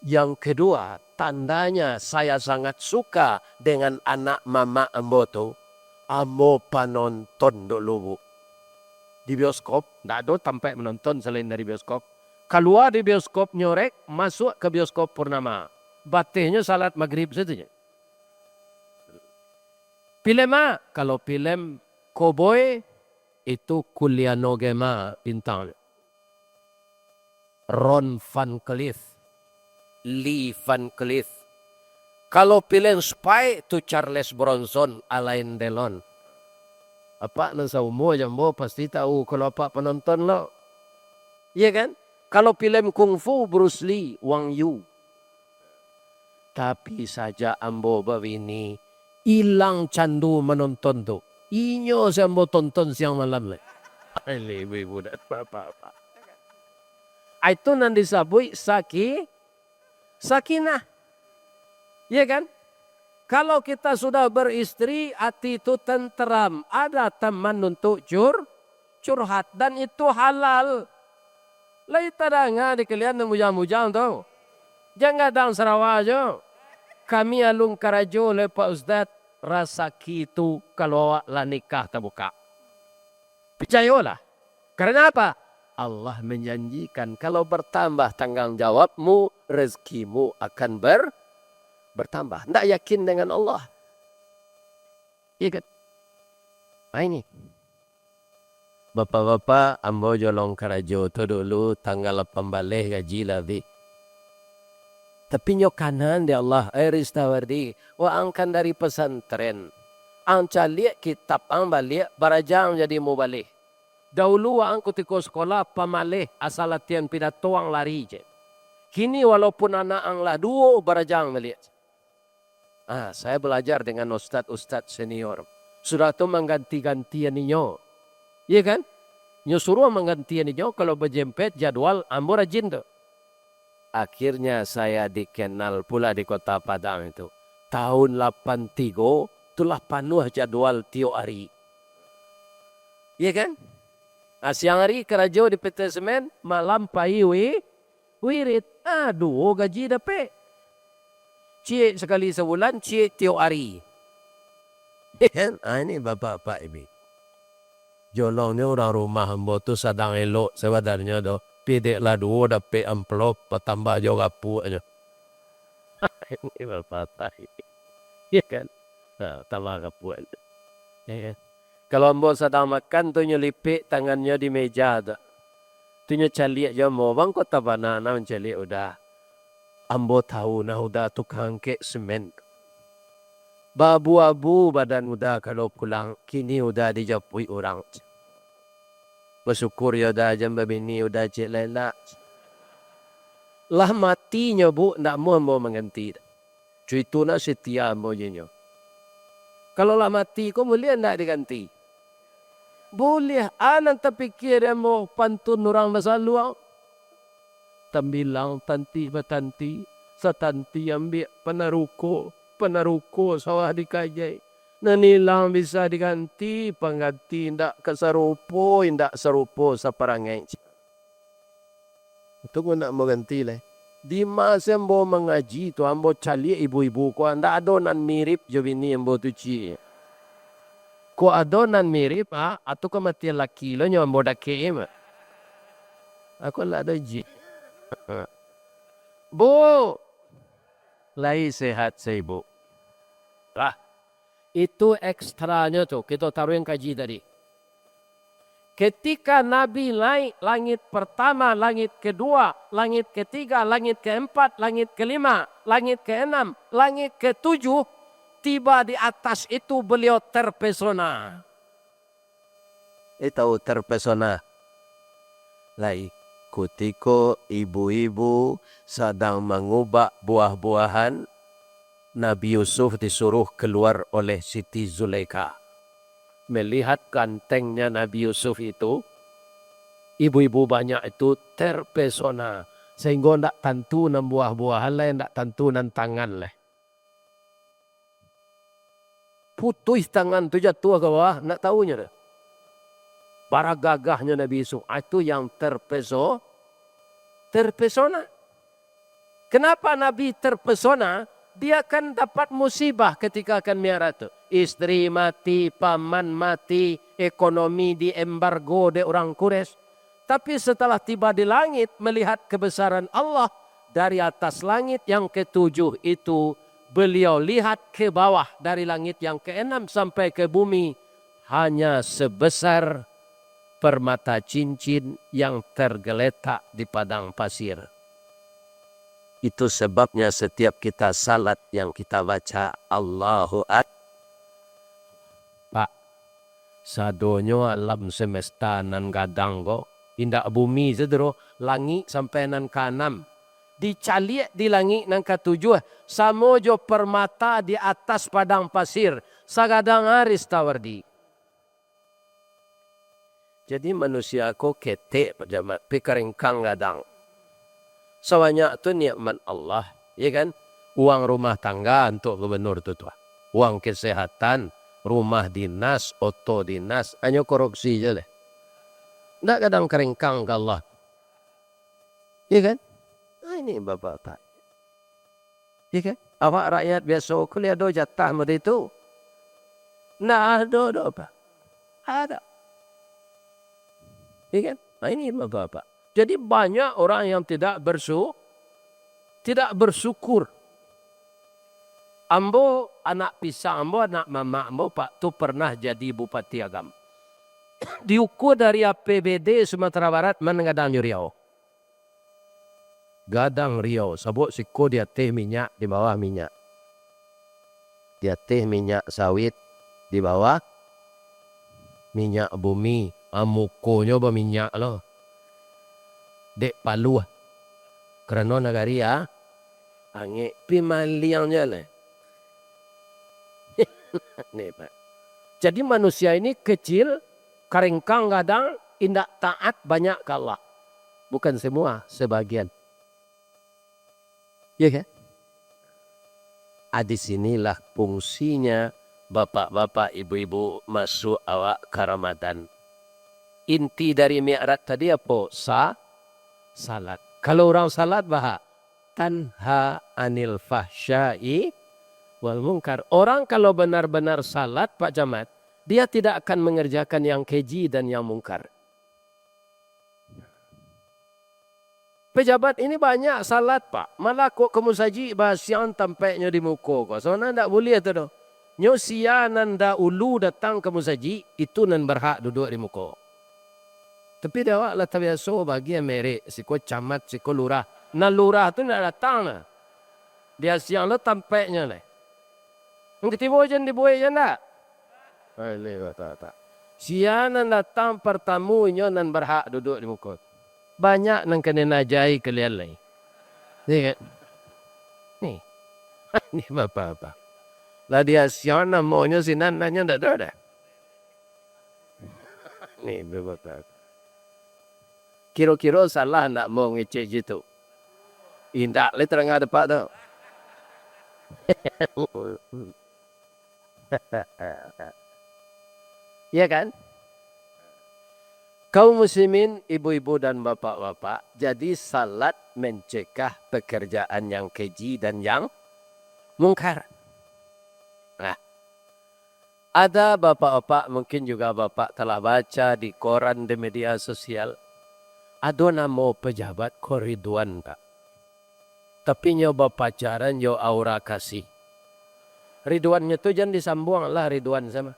Yang kedua, tandanya saya sangat suka dengan anak mama ambo tu. Ambo penonton dulu bu. Di bioskop, tidak ada sampai menonton selain dari bioskop. Keluar di bioskop nyorek, masuk ke bioskop purnama. Batihnya salat maghrib saja. Film kalau film Cowboy itu Kuliah Nogema bintangnya. Ron Van Cleef, Lee Van Cleef. Kalau film spy itu Charles Bronson, Alain Delon. Apa nasa umur jambo pasti tahu kalau apa penonton lo. Iya kan? Kalau film kungfu Bruce Lee, Wang Yu. Tapi saja ambo bawini hilang candu menonton tu. Inyo saya mau tonton siang malam le. Lewe budak apa-apa. Itu nanti disebut sakinah. Ya kan? Kalau kita sudah beristri, hati itu tenteram. Ada teman untuk curhat dan itu halal. Lai tadanga di kalian mujang-mujang tu. Jangan dalam Sarawak je. Kami alung karajo le Pak Ustaz rasa kitu kalau awak lah nikah terbuka. Percayalah. Karena apa? Allah menjanjikan kalau bertambah tanggung jawabmu, rezekimu akan bertambah. Tidak yakin dengan Allah. Iya kan? Ini. Bapak-bapak, ambo jolong karajo tu dulu tanggal 18 gaji lagi. Tapi nyokanan di Allah, Ristawardi, wa angkan dari pesantren. Ang caliak kitab, ang balik, barajang jadi mau balik. Dahulu wa ang kutiko sekolah, pamalih, asal latihan pidato ang lari je. Kini walaupun anak ang laduo, barajang balik. Saya belajar dengan ustadz senior. Sudah itu mengganti-gantian ninyo. Iya kan? Nyo suruh menggantian ninyo, kalau berjempet jadwal, ambo rajin tu. Akhirnya saya dikenal pula di Kota Padang itu. Tahun 83, itulah penuh jadwal tiap hari. Iya kan? Siang hari kerja di PT Semen, malam pagi wirid. Aduh, gaji dapat. Cik sekali sebulan, cik tiap hari. Ini bapak-bapak ini. Jolongnya orang rumah hamba tu sedang elok sebenarnya doh. Pidek lah dua dapat amplop, tambah juga puaknya. Ini bapak-bapak ini. Iya kan? Nah, tambah kapuan. Ya kan? Kalau ambo sedang makan tu nyelipik tangannya di meja tu. Tu calik je mau bang kota banana mencalik udah. Ambo tahu nah udah tukang kek semen. Babu-abu badan udah kalau pulang kini udah dijapui orang. Bersyukur ya udah jam babini udah cek lela. Lah matinya bu ndak mau mengganti. Cuitu na setia ambo jenyo. Kalau lah mati kau boleh ndak diganti? Boleh, anak terpikir yang mau pantun orang masa luang. Tambilang tanti batanti, satanti ambil penaruko sawah dikajai. Nanilang bisa diganti, pengganti ndak keserupo, ndak serupo saparangai. Itu nak mau ganti lah. Di masa ambo mengaji tu ambo cali ibu-ibu ko ndak adonan mirip jo bini ambo tu ci. Ko adonan mirip atau kematian laki lo nyawa bodak kem. Aku lah ada ji. Bu, lai sehat saya bu. Itu ekstranya tuh kita taruh yang kaji tadi. Ketika Nabi naik langit pertama, langit kedua, langit ketiga, langit keempat, langit kelima, langit keenam, langit ketujuh, tiba di atas itu beliau terpesona. Itu terpesona. Lai, ketika ibu-ibu sedang mengubah buah-buahan, Nabi Yusuf disuruh keluar oleh Siti Zulaikha. Melihat gantengnya Nabi Yusuf itu, ibu-ibu banyak itu terpesona. Sehingga tidak tentu nan buah-buahan lah, tidak tentu nan tangan lah. Putus tangan tu jatuh ke bawah, nak tahunya dah. Bara gagahnya Nabi Yusuf itu yang terpesona. Kenapa Nabi terpesona? Dia akan dapat musibah ketika akan miara itu. Istri mati, paman mati, ekonomi di embargo di orang Quraisy. Tapi setelah tiba di langit melihat kebesaran Allah dari atas langit yang ketujuh itu, beliau lihat ke bawah dari langit yang keenam sampai ke bumi hanya sebesar permata cincin yang tergeletak di padang pasir. Itu sebabnya setiap kita salat yang kita baca Allahu Akbar. Pak, sadonyo alam semesta nan gadang ko. Indak bumi sedero, langit sampai nan kanam. Dicaliak di langit nan ketujuh. Samojo permata di atas padang pasir. Sagadang aris tawardi. Jadi manusia ko ketek pejamat. Pikaringkang gadang. Sawanya itu nikmat Allah, ya kan? Uang rumah tangga untuk gubernur itu tuh. Uang kesehatan, rumah dinas, oto dinas, hanya korupsi je lah. Nggak kadang keringkang ke Allah. Ya kan? Nah, ini bapak-bapak. Ya kan? Awak rakyat biasa kuliah do jatah mada itu. Nggak ada apa. Ada. Ya kan? Nah, ini bapak-bapak. Jadi banyak orang yang tidak bersyukur. Ambo anak pisang, ambo anak mama ambo pak tu pernah jadi bupati Agam. Diukur dari APBD Sumatera Barat mengadang Riau. Gadang Riau, sabuk siko dia teh minyak di bawah minyak. Dia teh minyak sawit di bawah minyak bumi. Amukonya berminyak loh. Dek palu kerana negari angin pimaliangnya lah. Nih Pak. Jadi manusia ini kecil, keringkang kadang, indak taat banyak kalah. Bukan semua, sebagian. Ya kan? Di sinilah fungsinya bapak-bapak, ibu-ibu masuk awak ke Ramadan. Inti dari mi'raj tadi apa? Salat. Kalau orang salat bahak tanha anil fahsyai wal munkar. Orang kalau benar-benar salat Pak Camat, dia tidak akan mengerjakan yang keji dan yang mungkar. Pejabat ini banyak salat Pak. Malah kok kamu saji bahasian tampaknya di muka kok. Soalnya tidak boleh itu doh. Nyo sianan da ulu datang kamu saji, itu nan berhak duduk di muka. Tapi dia awak lah terbiasa bagi yang merek. Siko camat, siko lurah. Nah lurah tu nak datang lah. Dia siang lah tampaknya lah. Yang ketiba je dibuat je tak? Tak. Sianan datang pertamunya nan berhak duduk di muka. Banyak nang kena najai kalian lain. Ni kan? Ni. Ni apa-apa. Lah dia siang namanya sinan nanya tak ada dah. Ni betul. Kira-kira salah nak mau ngecek gitu. Indak le terang ada pak tu. Ya kan? Kaum muslimin, ibu-ibu dan bapak-bapak, jadi salat mencegah pekerjaan yang keji dan yang mungkar. Nah, ada bapak-bapak, mungkin juga bapak telah baca di koran, di media sosial, ada nama pejabat ko Ridwan Pak. Tapi nyoba pacaran yo aura kasih. Ridwannya tu jangan disambung lah Ridwan sama.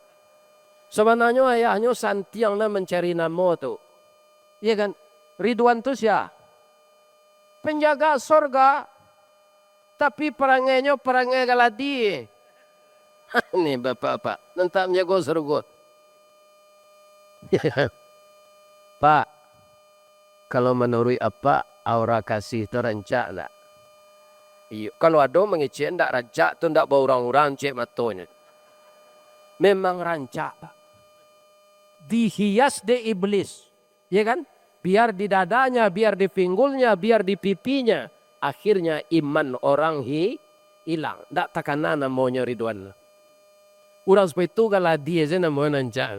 Sebenarnya ayahnya santiang lah mencari nama tu. Iya kan? Ridwan tu siapa? Penjaga sorga. Tapi perangainya perangai galadi. Ini bapak-bapak. Nanti menjaga sorga. Pak. Kalau menurut apa aura kasih itu rancak tak? Iya. Kalau ada mengecek tak rancak tu tak bawa orang-orang cek matanya. Memang rancak Pak. Dihias de iblis. Ya kan? Biar di dadanya, biar di pinggulnya, biar di pipinya. Akhirnya iman orang hilang. Tak takana namanya Ridwan. Orang seperti itu kalau dia saya namanya rancak.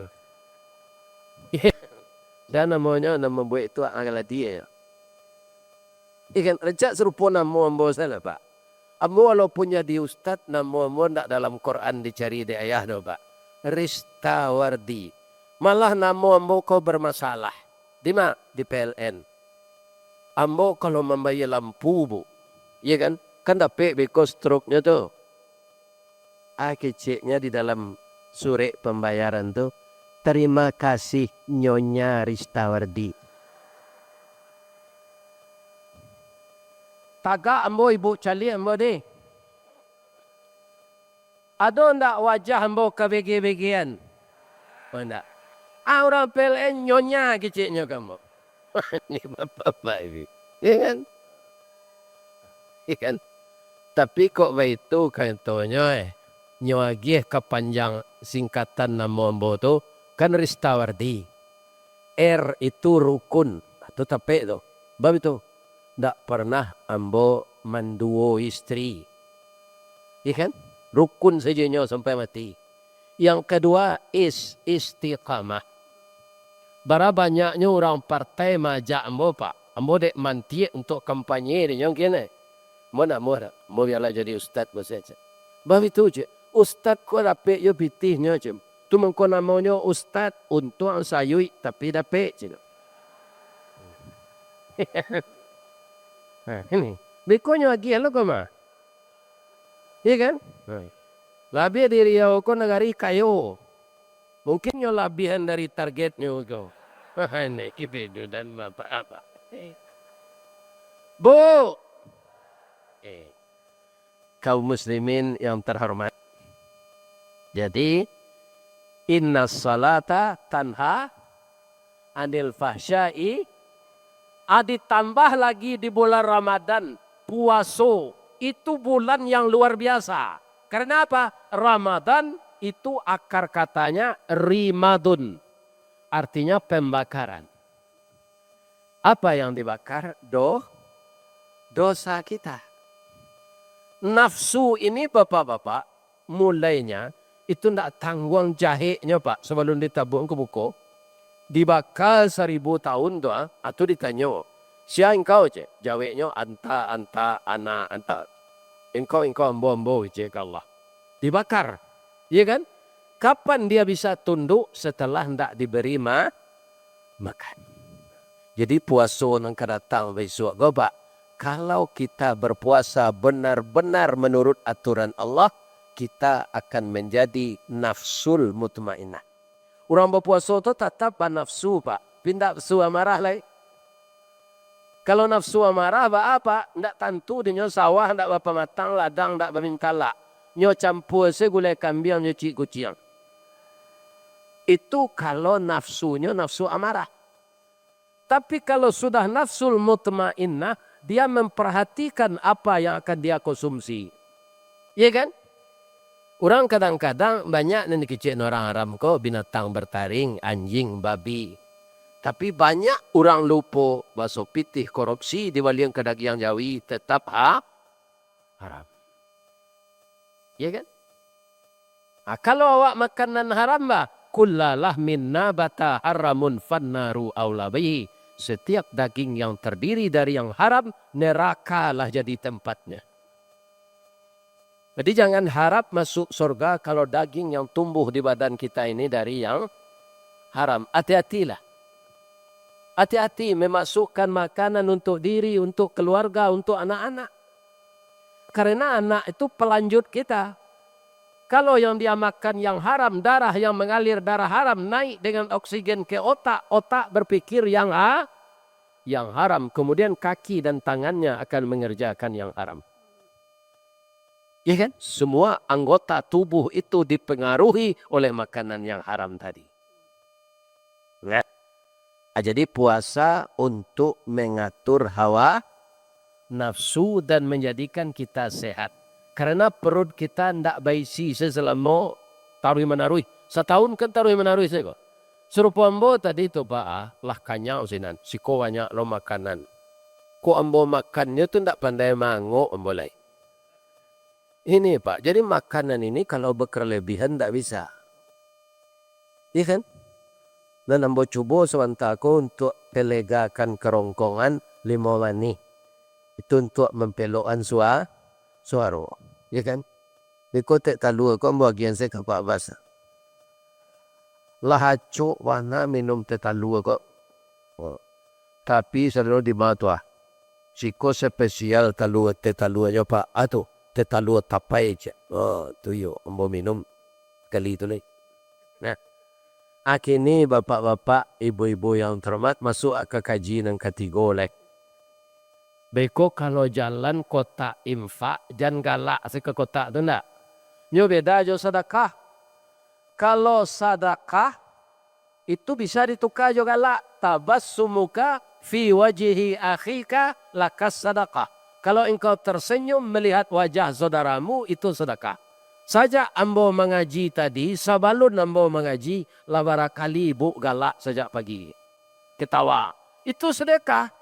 Dan namanya nama buat itu adalah dia. Ikan rancak serupa nama ambo saya Pak. Ambo walaupun jadi ustaz, nama ambo tak dalam Quran dicari di ayah do Pak. Ristawardi. Malah nama ambo kau bermasalah. Di mana? Di PLN. Ambo kalau membayar lampu bu. Iya kan? Kan dapat because stroke-nya tu. Keceknya di dalam surat pembayaran tu. Terima kasih Nyonya Ristawardi. Tagak ambo ibu cali ambo deh. Ada ndak wajah ambo kebegi-begian? Oh ndak. Orang PLN nyonya keciknya kamu. Ini bapak-bapak ini. Ya kan? Ya kan? Tapi kok begitu kantonya nyawagih kepanjang singkatan nama ambo tu kan Ristawardi. R itu rukun. Itu tapi tu. Bab itu. Tak pernah ambo manduo istri. Ya kan? Rukun saja sampai mati. Yang kedua istiqamah. Bara banyaknya orang partai majak ambo Pak. Ambo dek mantiak untuk kampanye ni yang kena. Ambo nak mau dah. Ambo biarlah jadi ustaz saja. Bab itu je. Ustaz ko dapat yo pitihnya je. Tu mengko namanya ustaz untuk sayui tapi dapat je. Ini. Bekonya lagi lo kau mah. Iya kan? Lebih dari Riau ko negari kayo. Mungkin yo lebihan dari targetnya kau. Ini kipedu dan bapak apa? Bu. Kaum muslimin yang terhormat. Jadi inna salata tanha anil fahsyai. Ditambah lagi di bulan Ramadan puasa itu bulan yang luar biasa. Karena apa? Ramadan itu akar katanya rimadun. Artinya pembakaran. Apa yang dibakar? Dosa kita. nafsu ini bapak-bapak, mulainya itu tidak tanggung jahitnya pak sebelum ditabung ke buku. Dibakal 1000 tahun tu atau ditanya, siapa engkau je? Jawabnya anta, ana, anta. Engkau ambo je Allah. Dibakar. Iya kan? Kapan dia bisa tunduk setelah tidak diberi makan? Jadi puasa yang akan datang besok. Bapak, kalau kita berpuasa benar-benar menurut aturan Allah, kita akan menjadi nafsul mutmainnah. Orang berpuasa itu tetap nafsu pak. Pindah nafsu amarah lagi. Kalau nafsu amarah apa? Tidak tentu dia sawah, tidak apa matang, ladang, tidak bermintalak. Nyo campur gulai kambing, nyo cik kucing. Itu kalau nafsunya nafsu amarah. Tapi kalau sudah nafsul mutmainnah, dia memperhatikan apa yang akan dia konsumsi. Iya kan? Orang kadang-kadang banyak yang dikecil orang haram kok binatang bertaring, anjing, babi. Tapi banyak orang lupa bakso pitih korupsi di walian kedagian jawi tetap haram. Ya kan? Nah, kalau awak makanan haram bah, kullalah min nabata haramun fannaru aulabihi. Setiap daging yang terdiri dari yang haram, nerakalah jadi tempatnya. Jadi jangan harap masuk surga kalau daging yang tumbuh di badan kita ini dari yang haram. Hati-hatilah. Hati-hati memasukkan makanan untuk diri, untuk keluarga, untuk anak-anak. Karena anak itu pelanjut kita. Kalau yang dia makan yang haram, darah yang mengalir darah haram naik dengan oksigen ke otak. Otak berpikir yang haram. Kemudian kaki dan tangannya akan mengerjakan yang haram. Ya kan? Semua anggota tubuh itu dipengaruhi oleh makanan yang haram tadi. Nah, jadi puasa untuk mengatur hawa nafsu dan menjadikan kita sehat. Karena perut kita tidak baisi selama taruh menarui. Setahun kan taruh menarui saya kok. Serupa ambo tadi itu pak, lah kanya usinan. Siko banyak lo makanan. Kok ambo makannya tu tidak pandai mango ambo lai. Ini pak, jadi makanan ini kalau berkelebihan tidak bisa. Iya kan? Dan ambo coba sewantaku untuk pelegakan kerongkongan 5 wani. Itu untuk mempelokan suara. Iya kan? Di kota talua, kau ambo bagian saya ke Pak Bas. Lahacuk warna minum tetalua kok. Oh. Tapi selalu di matua. Siko spesial tetalua nyo pak. Atuh. Tetalua tapai je. Oh, tu yo ambo minum kali itu lagi. Nah, akhirnya bapak-bapak, ibu-ibu yang terhormat masuk ke kaji yang ketiga lagi. Beko kalau jalan kota infak, jangan galak ke kota tu ndak. Nyo beda jo sedekah. Kalau sedekah itu bisa ditukar jo galak. Tabassumuka fi wajhi akhika lakas sedekah. Kalau engkau tersenyum melihat wajah saudaramu, itu sedekah. Saja ambo mengaji tadi, sabalun ambo mengaji, labara kali ibu galak sejak pagi. Ketawa. Itu sedekah.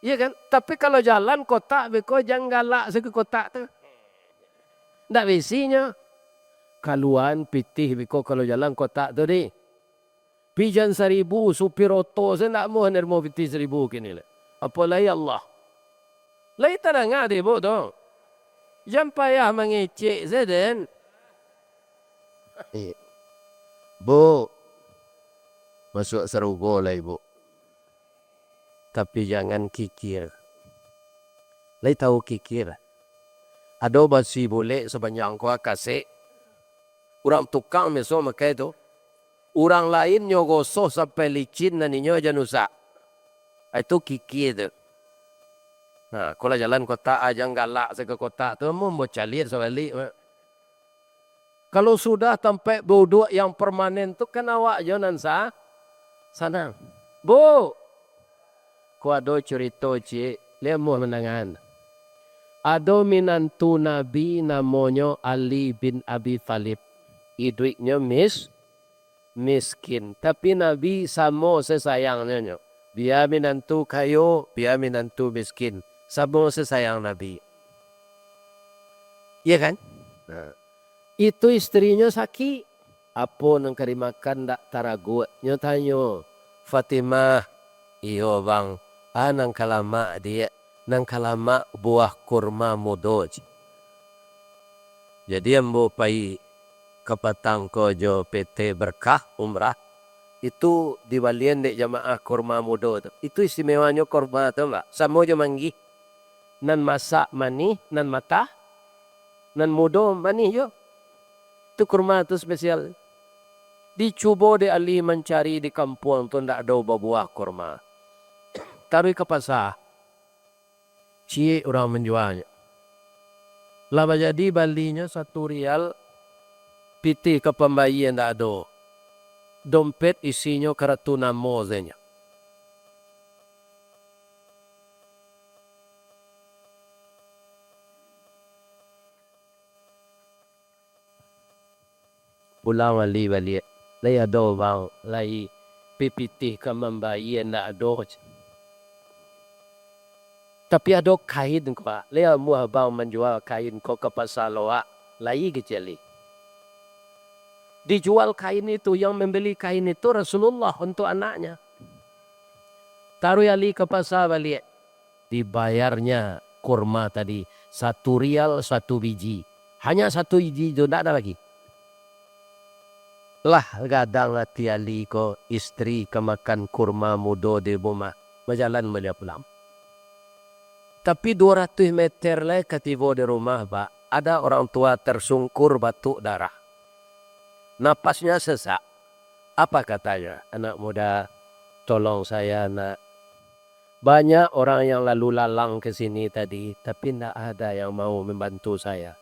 Iya kan? Tapi kalau jalan kotak, beko jangan galak ke kotak tu. Tak bisinya. Kaluan pitih beko kalau jalan kotak tu di. Pijan 1000, supir oto, saya tak mau nermo pitih 1000 kini. Apalagi Allah. Lai tarang ada ibu tu. Jangan payah mengecek Zaden. Bu, masuk serugo lah ibu. Tapi jangan kikir. Lai tahu kikir. Ada masih boleh sebanyak kau kasih. Orang tukang meso makai tu. Orang lain nyogosoh sampai licin dan inyo jangan usah. Itu kikir tu. Nah, kalau jalan kota aja galak ke kota tu mau calir sebalik. Kalau sudah sampai bodoh yang permanen tu kan awak jangan sana. Bu, ku ada cerita cik, lemu menangan. Ada minantu Nabi namanya Ali bin Abi Thalib. Hidupnya miskin, tapi Nabi sama sesayangnya. Biar minantu kayo, biar minantu miskin. Sama sesayang Nabi. Iya kan? Nah, itu istrinya sakit. Apa nang kari makan dak taragut. Nyo tanyo. Fatimah. Iyo bang. Nang kalama dia. Nang kalama buah kurma mudoj. Jadi ambo pai kepatang kojo PT Berkah Umrah. Itu diwalian dek jamaah kurma mudo. Itu istimewanya kurma tu mbak. Samo jo manggi. Nan masak manih, nan matah. Nan mudo manih yo. Itu kurma tu spesial. Dicuba de ali mencari di kampung tu ndak ada buah kurma. Taruh ke pasar. Cie orang menjualnya. Lama jadi balinya 1 rial. Piti ke pembagian ndak ada. Dompet isinya kartuna mozenya. Pulang ali balik. Lai ada bang. Lai PPT ke pembagian ndak ada. Tapi ada kain kwa. Lai muah bang menjual kain ko ke pasar loak. Lai kecili. Dijual kain itu, yang membeli kain itu Rasulullah untuk anaknya. Taruh ali ke pasar balik. Dibayarnya kurma tadi 1 rial 1 biji. Hanya 1 biji itu tidak ada lagi. Lah gadang hati ali ko istri kemakan kurma mudo di rumah. Berjalan melia pulang. Tapi 200 meter lah ketibo di rumah pak. Ada orang tua tersungkur batuk darah. Napasnya sesak. Apa katanya? Anak muda, tolong saya nak. Banyak orang yang lalu lalang ke sini tadi. Tapi tidak ada yang mau membantu saya.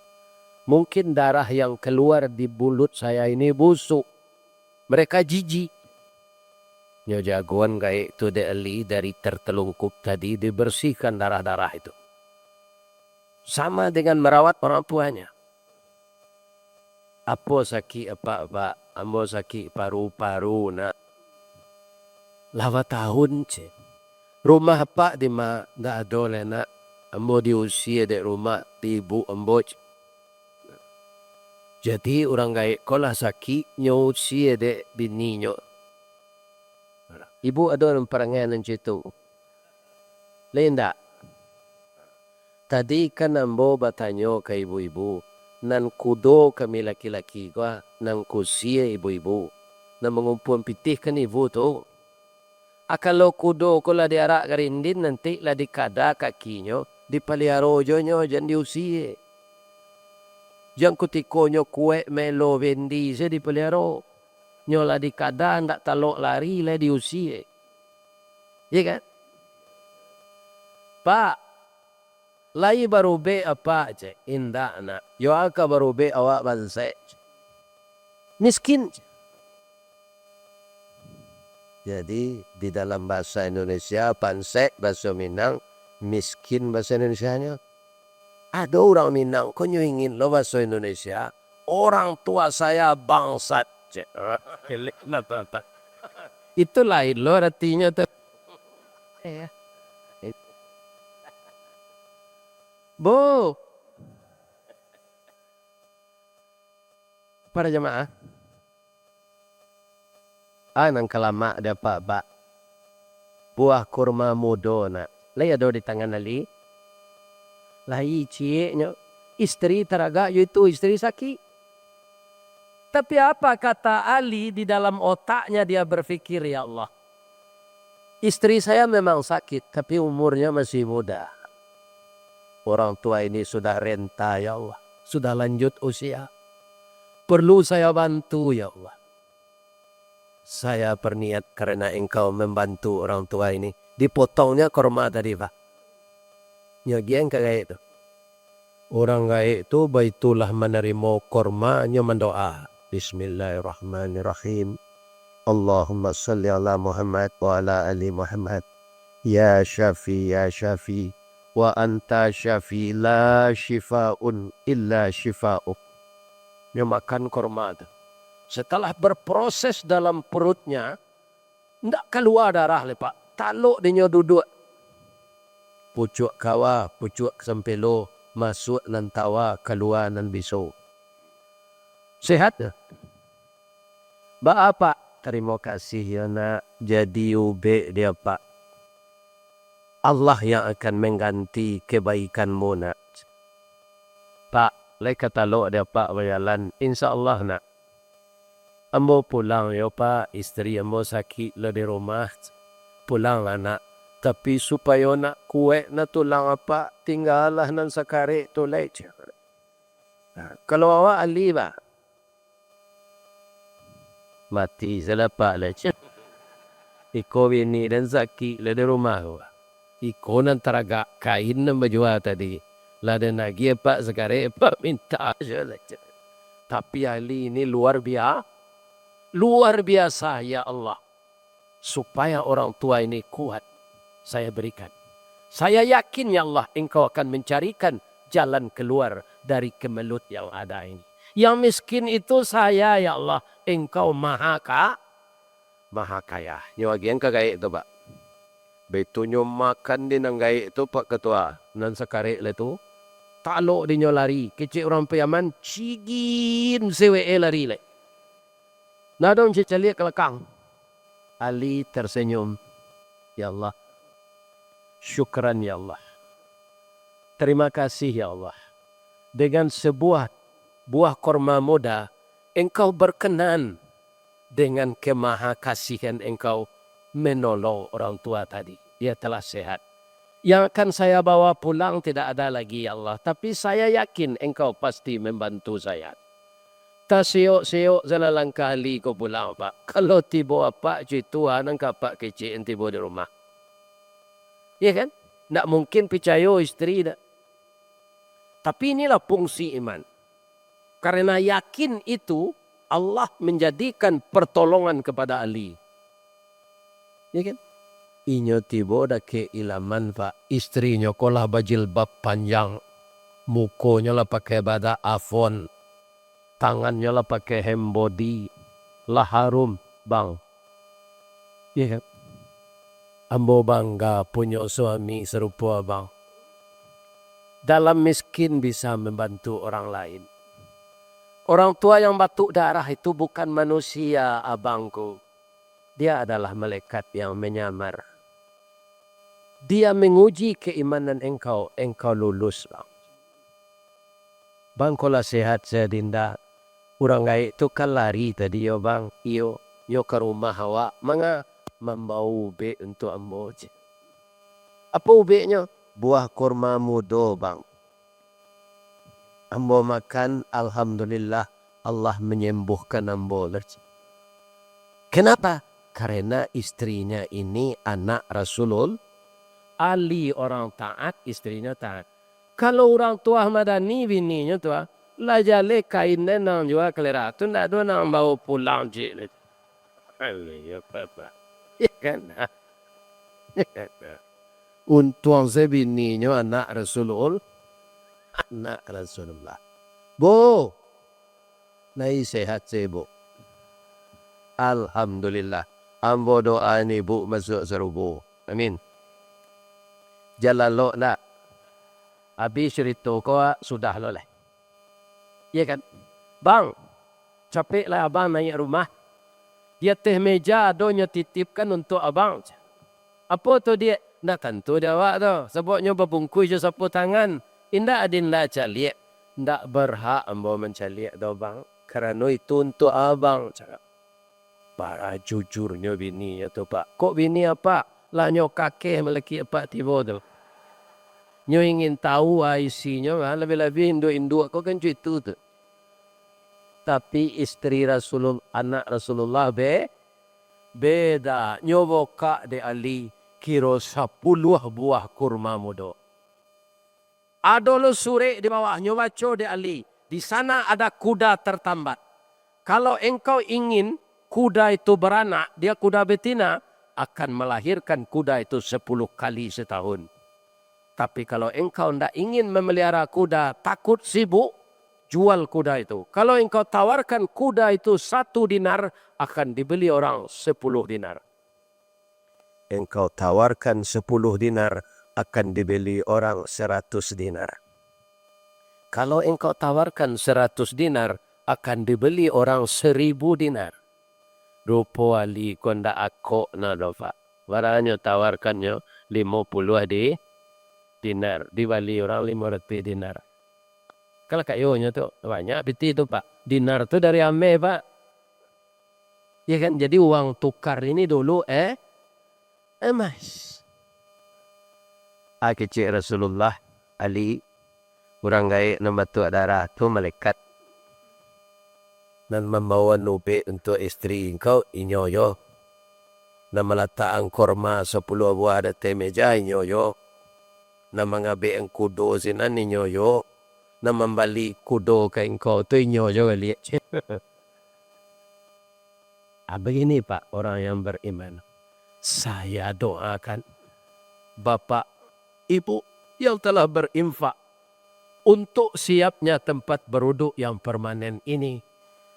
Mungkin darah yang keluar di mulut saya ini busuk. Mereka jijik. Nyo jagoan kayak itu dari tertelungkup tadi. Dibersihkan darah-darah itu. Sama dengan merawat orang tuanya. Apa sakit apa, ambo sakit paru-paru nak. Lama tahun ce. Rumah apa di ma ndak ada le nak. Ambo diusia di rumah di ibu ambo. Jadi orang gaya kolah sakit nyo usia di bini nyo. Ibu ada orang peranganan situ. Lain tak? Tadi kan ambo bertanya ke ibu-ibu. Nan kudo kami laki-laki ko, nan kusia ibu-ibu. Nan mengumpul pitih kan ibu tu. Kalau kudo ko lah diarak karindin, nanti lah dikada kakinya, dipaliaro nyo, jangan diusia. Jangan kutiko nyo kue melo vendi, saya dipaliaro. Nyo lah dikada, ndak talok lari lah diusia. Ya kan? Pak, lai baru be apa je? Indah nak. Yo aka baru be awak bansek. Miskin. Jadi di dalam bahasa Indonesia pansek bahasa Minang, miskin bahasa Indonesianya. Ada orang Minang, kau ingin lo bahasa Indonesia. Orang tua saya bangsat. Itu lain lo artinya tuh. Bu, para jemaah, nang kelama ada pak buah kurma mudo nak, lay ada di tangan ali, lay cieknya, istri teraga yaitu istri sakit. Tapi apa kata Ali di dalam otaknya dia berpikir ya Allah, istri saya memang sakit tapi umurnya masih muda. Orang tua ini sudah renta ya Allah. Sudah lanjut usia. Perlu saya bantu ya Allah. Saya berniat karena engkau membantu orang tua ini. Dipotongnya kurma tadi pak. Nyagian kayak itu. Orang kayak itu baitulah menerima kurmanya mendoa. Bismillahirrahmanirrahim. Allahumma salli ala Muhammad wa ala ali Muhammad. Ya Syafi, ya Syafi. Wa anta syafi la shifa'un illa shifa'uk. Dia makan kurma itu. Setelah berproses dalam perutnya, tidak keluar darah lepak. Taluk dia duduk. Pucuk kawa, pucuk sempelo, masuk nan tawa, keluar nan bisu. Sehat ya? Pak, terima kasih ya nak jadi ube dia Pak. Allah yang akan mengganti kebaikanmu nak. Pak, lek kata lo dia Pak bayalan, insya Allah nak. Ambo pulang ya Pak, istri ambo sakit lah di rumah. Pulang lah nak. Tapi supaya nak kue na tulang apa, tinggallah nan sakare tulay. Kalau awak ali ba, mati selapa lah. Iko ini dan sakit lah di rumah. Iko nan teraga kain nan baju tadi. Lada lagi Pak sakare Pak minta aja lah. Tapi ali ini luar biasa ya Allah. Supaya orang tua ini kuat. Saya berikan. Saya yakin ya Allah engkau akan mencarikan jalan keluar dari kemelut yang ada ini. Yang miskin itu saya ya Allah. Engkau maha kaya. Nyawa yang kagaya itu Pak. Betunyo makan di nang gaya itu Pak Ketua. Nan sakare itu. Talok di lari. Kecik orang piyaman. Cigin sewe lari le. Nadong cicalik kelakang. Ali tersenyum. Ya Allah. Syukran ya Allah. Terima kasih ya Allah. Dengan sebuah buah korma muda, engkau berkenan dengan kemahakasihan engkau menolong orang tua tadi. Dia telah sehat. Yang akan saya bawa pulang tidak ada lagi ya Allah. Tapi saya yakin engkau pasti membantu saya. Ta siyok zalalang kali ko pulang Pak. Kalau tibo apa Tuhan angka Pak kecil tibo di rumah. Ya kan? Tak mungkin percaya istri dah. Tapi inilah fungsi iman. Karena yakin itu Allah menjadikan pertolongan kepada Ali. Ya kan? Inyo tibo dah ke ilaman Pak. Istrinya kolah bajilbab panjang. Mukonya lah pakai bada afon. Tangannya lah pakai hembody. Lah harum bang. Ya kan? Ambo bangga punya suami serupa abang. Dalam miskin bisa membantu orang lain. Orang tua yang batuk darah itu bukan manusia abangku. Dia adalah malaikat yang menyamar. Dia menguji keimanan engkau. Engkau lulus bang. Bang kalau sehat saya dinda. Orang gaya itu kan lari tadi yo bang. Iyo ke rumah awak. Membawa ube untuk ambo. Apa ubenya? Buah kurma muda bang. Ambo makan, alhamdulillah Allah menyembuhkan ambo. Kenapa? Karena istrinya ini anak Rasulullah. Ali orang taat, istrinya taat. Kalau orang tua madani bininya tua, lajale kainnya nang jual kelera tu ndak ada nang bawa pulang je. Ya papa. Ya kan? Untung sebininya anak Rasulullah. Anak Rasulullah. Bu. Nai sehat bu. Alhamdulillah. Ambo doa ni bu masuk serubu. Amin. Jalan lo nak. Habis cerita kau sudah lo lah. Ya kan? Bang. Capek lah abang naik rumah. Dia teh meja adonya titipkan untuk abang. Apa tu dia? Nak tentu dia awak tu. Sebabnya berbungkus je sapu tangan. Indah adin lah caliak. Tak berhak ambo mencaliak tu bang. Kerana itu untuk abang. Cakap. Para jujurnya bini tu Pak. Kok bini apa? Lah nyo kakek melaki apa tiba tu. Nyo ingin tahu isinya. Lebih-lebih induk-induk. Kok kan itu tu. Tapi istri Rasulullah, anak Rasulullah beda. Nyobo kak de Ali kiro 10 buah kurma muda. Ada lo suri di bawah nyobaco de Ali. Di sana ada kuda tertambat. Kalau engkau ingin kuda itu beranak, dia kuda betina, akan melahirkan kuda itu 10 kali setahun. Tapi kalau engkau tidak ingin memelihara kuda, takut sibuk, jual kuda itu. Kalau engkau tawarkan kuda itu 1 dinar, akan dibeli orang 10 dinar. Engkau tawarkan 10 dinar, akan dibeli orang 100 dinar. Kalau engkau tawarkan 100 dinar, akan dibeli orang 1000 dinar. Rupo ali konda ako na dofa. Waranyo tawarkannya 50 dinar. Dibali orang 500 dinar. Kalau kayaknya tuh banyak biti itu Pak. Dinar tuh dari ame Pak. Ya kan, jadi uang tukar ini dulu emas. Kecil Rasulullah Ali kurang gaya nambatu darah tu malaikat dan membawa nubi untuk istri engkau inyoyo na meletakkan korma 10 buah ada meja inyoyo na mengabe ang kudo sinan inyoyo na membali kudo ke engkau tu inyoyo kali. Begini Pak orang yang beriman. Saya doakan Bapak Ibu yang telah berinfak untuk siapnya tempat beruduk yang permanen ini.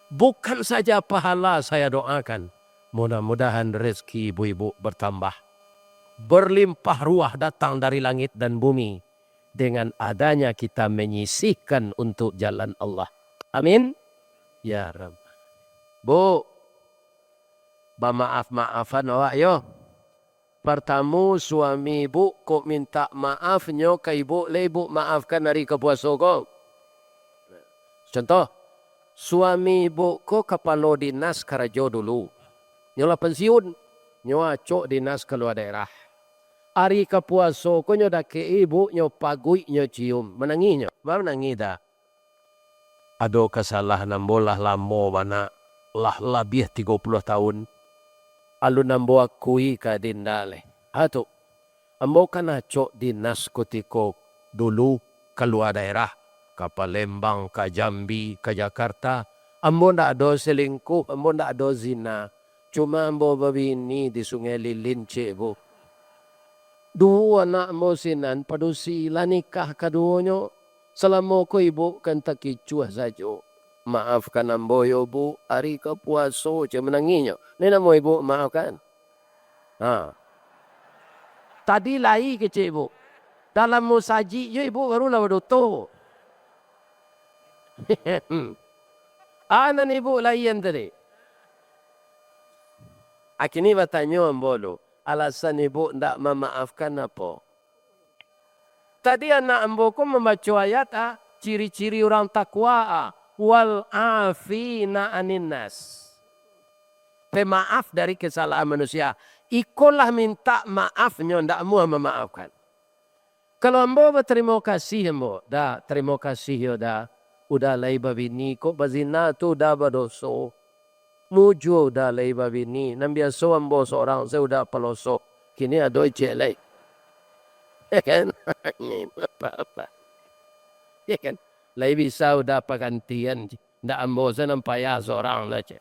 Bukan saja pahala saya doakan. Mudah-mudahan rezeki ibu-ibu bertambah. Berlimpah ruah datang dari langit dan bumi. Dengan adanya kita menyisihkan untuk jalan Allah. Amin. Ya Rabb. Bu, maaf-maafan awak yo. Pertama suami ibu kok minta maaf nyo ke ibu, ibu maafkan hari kepuasa kok. Contoh, suami ibu kok kepala dinas karajo dulu. Nyola pensiun, nyo acok dinas keluar daerah. Hari kepuasa kok nyo dake ibu nyo pagui nyo cium, menangi nyo, menangi dah. Ado kesalahan bolah lamo mana lah lebih 30 tahun. Alu nambo akui ka dindale. Ato, ambo kana cok dinas kutiko dulu keluar daerah. Ke Palembang, ke Jambi, ke Jakarta. Ambo ndak ada selingkuh, ambo ndak ada zina. Cuma ambo babini di Sungai Lilin bu. Dua anak ambo sinan padusi lanikah kaduonyo. Selama ko ibu kan takicuah saja. Maafkan ambo yo bu, hari kepuasa je menanginya. Nena mo ibu maafkan. Tadi lai kecil ibu. Dalam musaji yo ibu baru lah waduto. Anan ibu layan tadi. Akini bertanya ambo lo. Alasan ibu ndak memaafkan apa? Tadi anak ambo ko membaca ayat ciri-ciri orang takwa wal afina anin nas. Pemaaf dari kesalahan manusia. Ikolah minta maafnya ndak mau memaafkan. Kalau ambo berterima kasih ambo, dah terima kasih yo dah. Udah lai babini kok bazina tu dah berdosa. Mujo dah lai babini. Nam biasa ambo seorang saya udah pelosok. Kini ada jelek. Ya kan? Apa-apa. Ya kan? Lai bisa udah pergantian. Ndak ambo saya nampak ya seorang lah cik.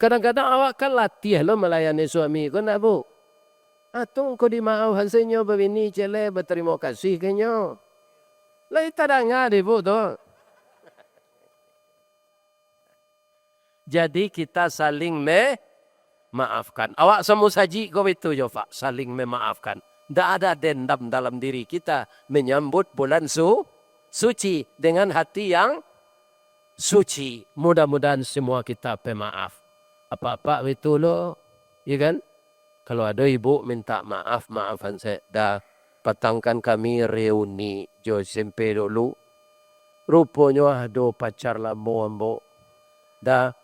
Kadang-kadang awak kan latih lo melayani suami kau nak bu. Atung kau dimaafkan senyo begini cile berterima kasih kenyo. Lai tadanga di bu tu. Jadi kita saling memaafkan. Awak semua saji kau itu jo Pak, saling memaafkan. Tidak ada dendam dalam diri kita menyambut bulan suci dengan hati yang suci. Mudah-mudahan semua kita pemaaf. Apa-apa itu lo, ya kan? Kalau ada ibu minta maaf, maafan saya. Dah petangkan kami reuni jo SMP dulu. Rupanya ada pacar lambo ambo. Dah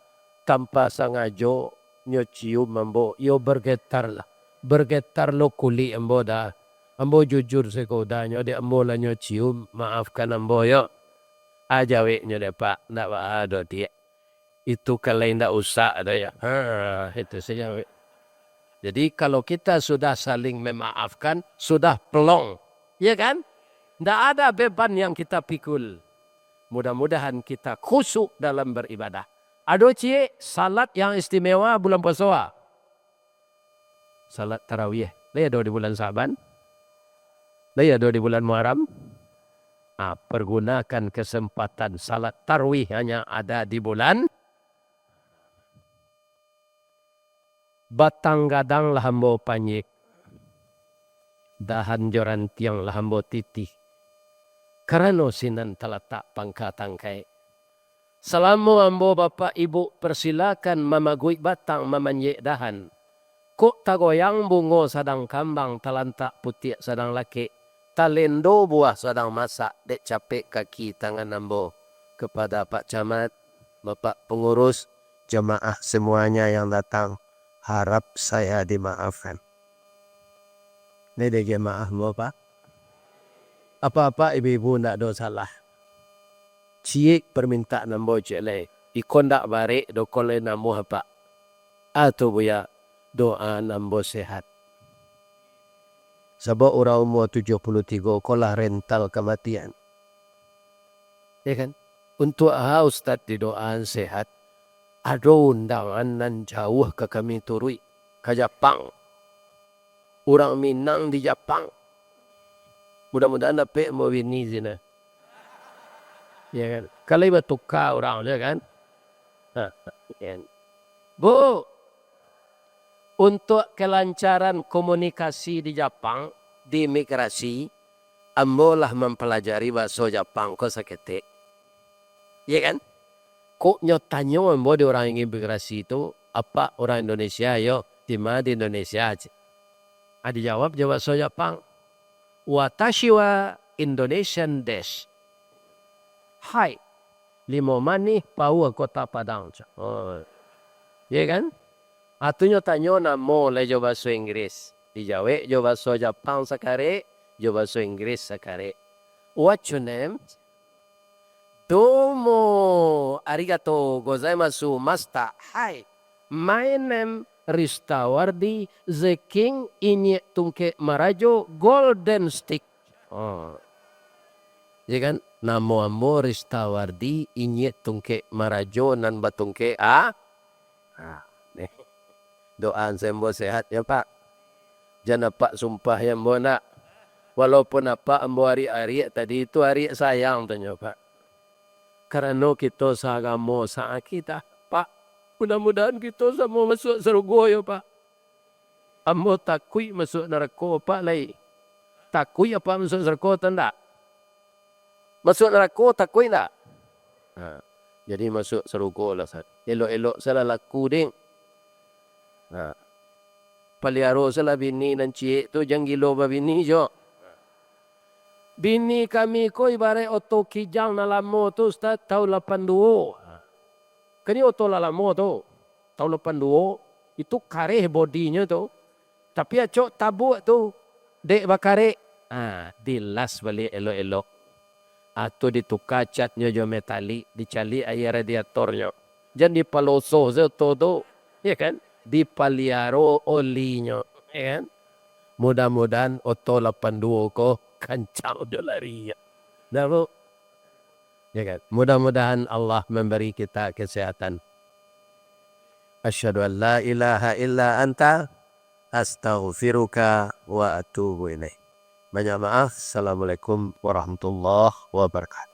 tanpa sengaja nyo cium ambo. Yo bergetar lah. Bergetar lo kuli ambo dah. Ambo jujur sekodanya. Dia ambo lah nyo cium. Maafkan ambo yo. Ajawe nyo deh Pak. Ndak ada dia. Itu kalau tidak usah ada ya. Itu saja. Jadi kalau kita sudah saling memaafkan, sudah pelong. Ya kan? Tidak ada beban yang kita pikul. Mudah-mudahan kita khusyuk dalam beribadah. Ada cie salat yang istimewa bulan puasa. Salat tarawih. Dia ada di bulan Saban. Dia ada di bulan Muharram. Pergunakan kesempatan salat tarawih hanya ada di bulan batang gadang lahambo panyik. Dahan joran tiang lahambo titih. Karena sinan talatak pangkatangkai. Salamu ambo bapak ibu persilakan mamagui batang mamanyek dahan. Kok tagoyang bungo sadang kambang talantak putih sadang laki. Talendo buah sadang masak dek capek kaki tangan ambo. Kepada Pak Camat, Bapak Pengurus, jemaah semuanya yang datang, harap saya dimaafkan. Ini dia jemaah Bapak. Apa-apa ibu-ibu nak do salah. Ciek permintaan ambo cele. Ikon dak barik do kole namu apa. Atau buya doa ambo sehat. Sebab orang umur 73 kolah rental kematian. Ya kan? Untuk Ustaz di doaan sehat. Ada undangan nan jauh ke kami turui. Ke Jepang. Orang Minang di Jepang. Mudah-mudahan dapat mau bini sini. Ya kan? Kalau iba tukar orang je kan. Bu, untuk kelancaran komunikasi di Jepang, di imigrasi, ambolah mempelajari bahasa Jepang ko sakete. Ya kan? Kok nyotanyo ambo di orang imigrasi itu, apa orang Indonesia yo, di mana di Indonesia aja. Ada jawab bahasa Jepang. Watashi wa Indonesian desu. Hai, limo mani pau kota Padang. Oh. Ya kan? Atunya tanyo na mo le jo bahasa Inggris. Dijawab jo bahasa Jepang sakare, jo bahasa Inggris sakare. What's your name? Domo arigatou gozaimasu master. Hi, my name Ristawardi the King Inye Tungke Marajo Golden Stick. Oh. Ya kan? Namo amo Ristawardi Inye Tungke Marajo nan batungke nih. Doaan sembo sehat ya Pak. Jangan Pak sumpah yang mau nak. Walaupun apa ambo hari-hari tadi itu hari sayang tanya Pak. Karena kita sagamo sa kita Pak. Mudah-mudahan kita sama masuk surga ya Pak. Ambo takui masuk neraka Pak lai. Takui apa masuk surga tanda? Masuk neraka takui tak? Jadi masuk surga lah. Elok-elok salah laku ding. Paliaro salah bini dan cik tu jangan gilo ba bini jo. Bini kami ko ibarat oto kijang na lamo tu Ustaz tahun 82. Kani oto lamo tu tahun 82 itu kareh bodinya tu. Tapi acok tabuk tu dek bakare. Dilas balik elok-elok. Atau ditukar catnya jo metalik, dicali air radiatornya. Jangan dipaloso se tu. Ya kan? Dipaliaro olinya. Ya kan? Mudah-mudahan oto 82 ko kancang dia lari. Ya kan? Mudah-mudahan Allah memberi kita kesehatan. Asyhadu an la ilaha illa anta astaghfiruka wa atubu ilaih. Banyak maaf. Assalamualaikum warahmatullahi wabarakatuh.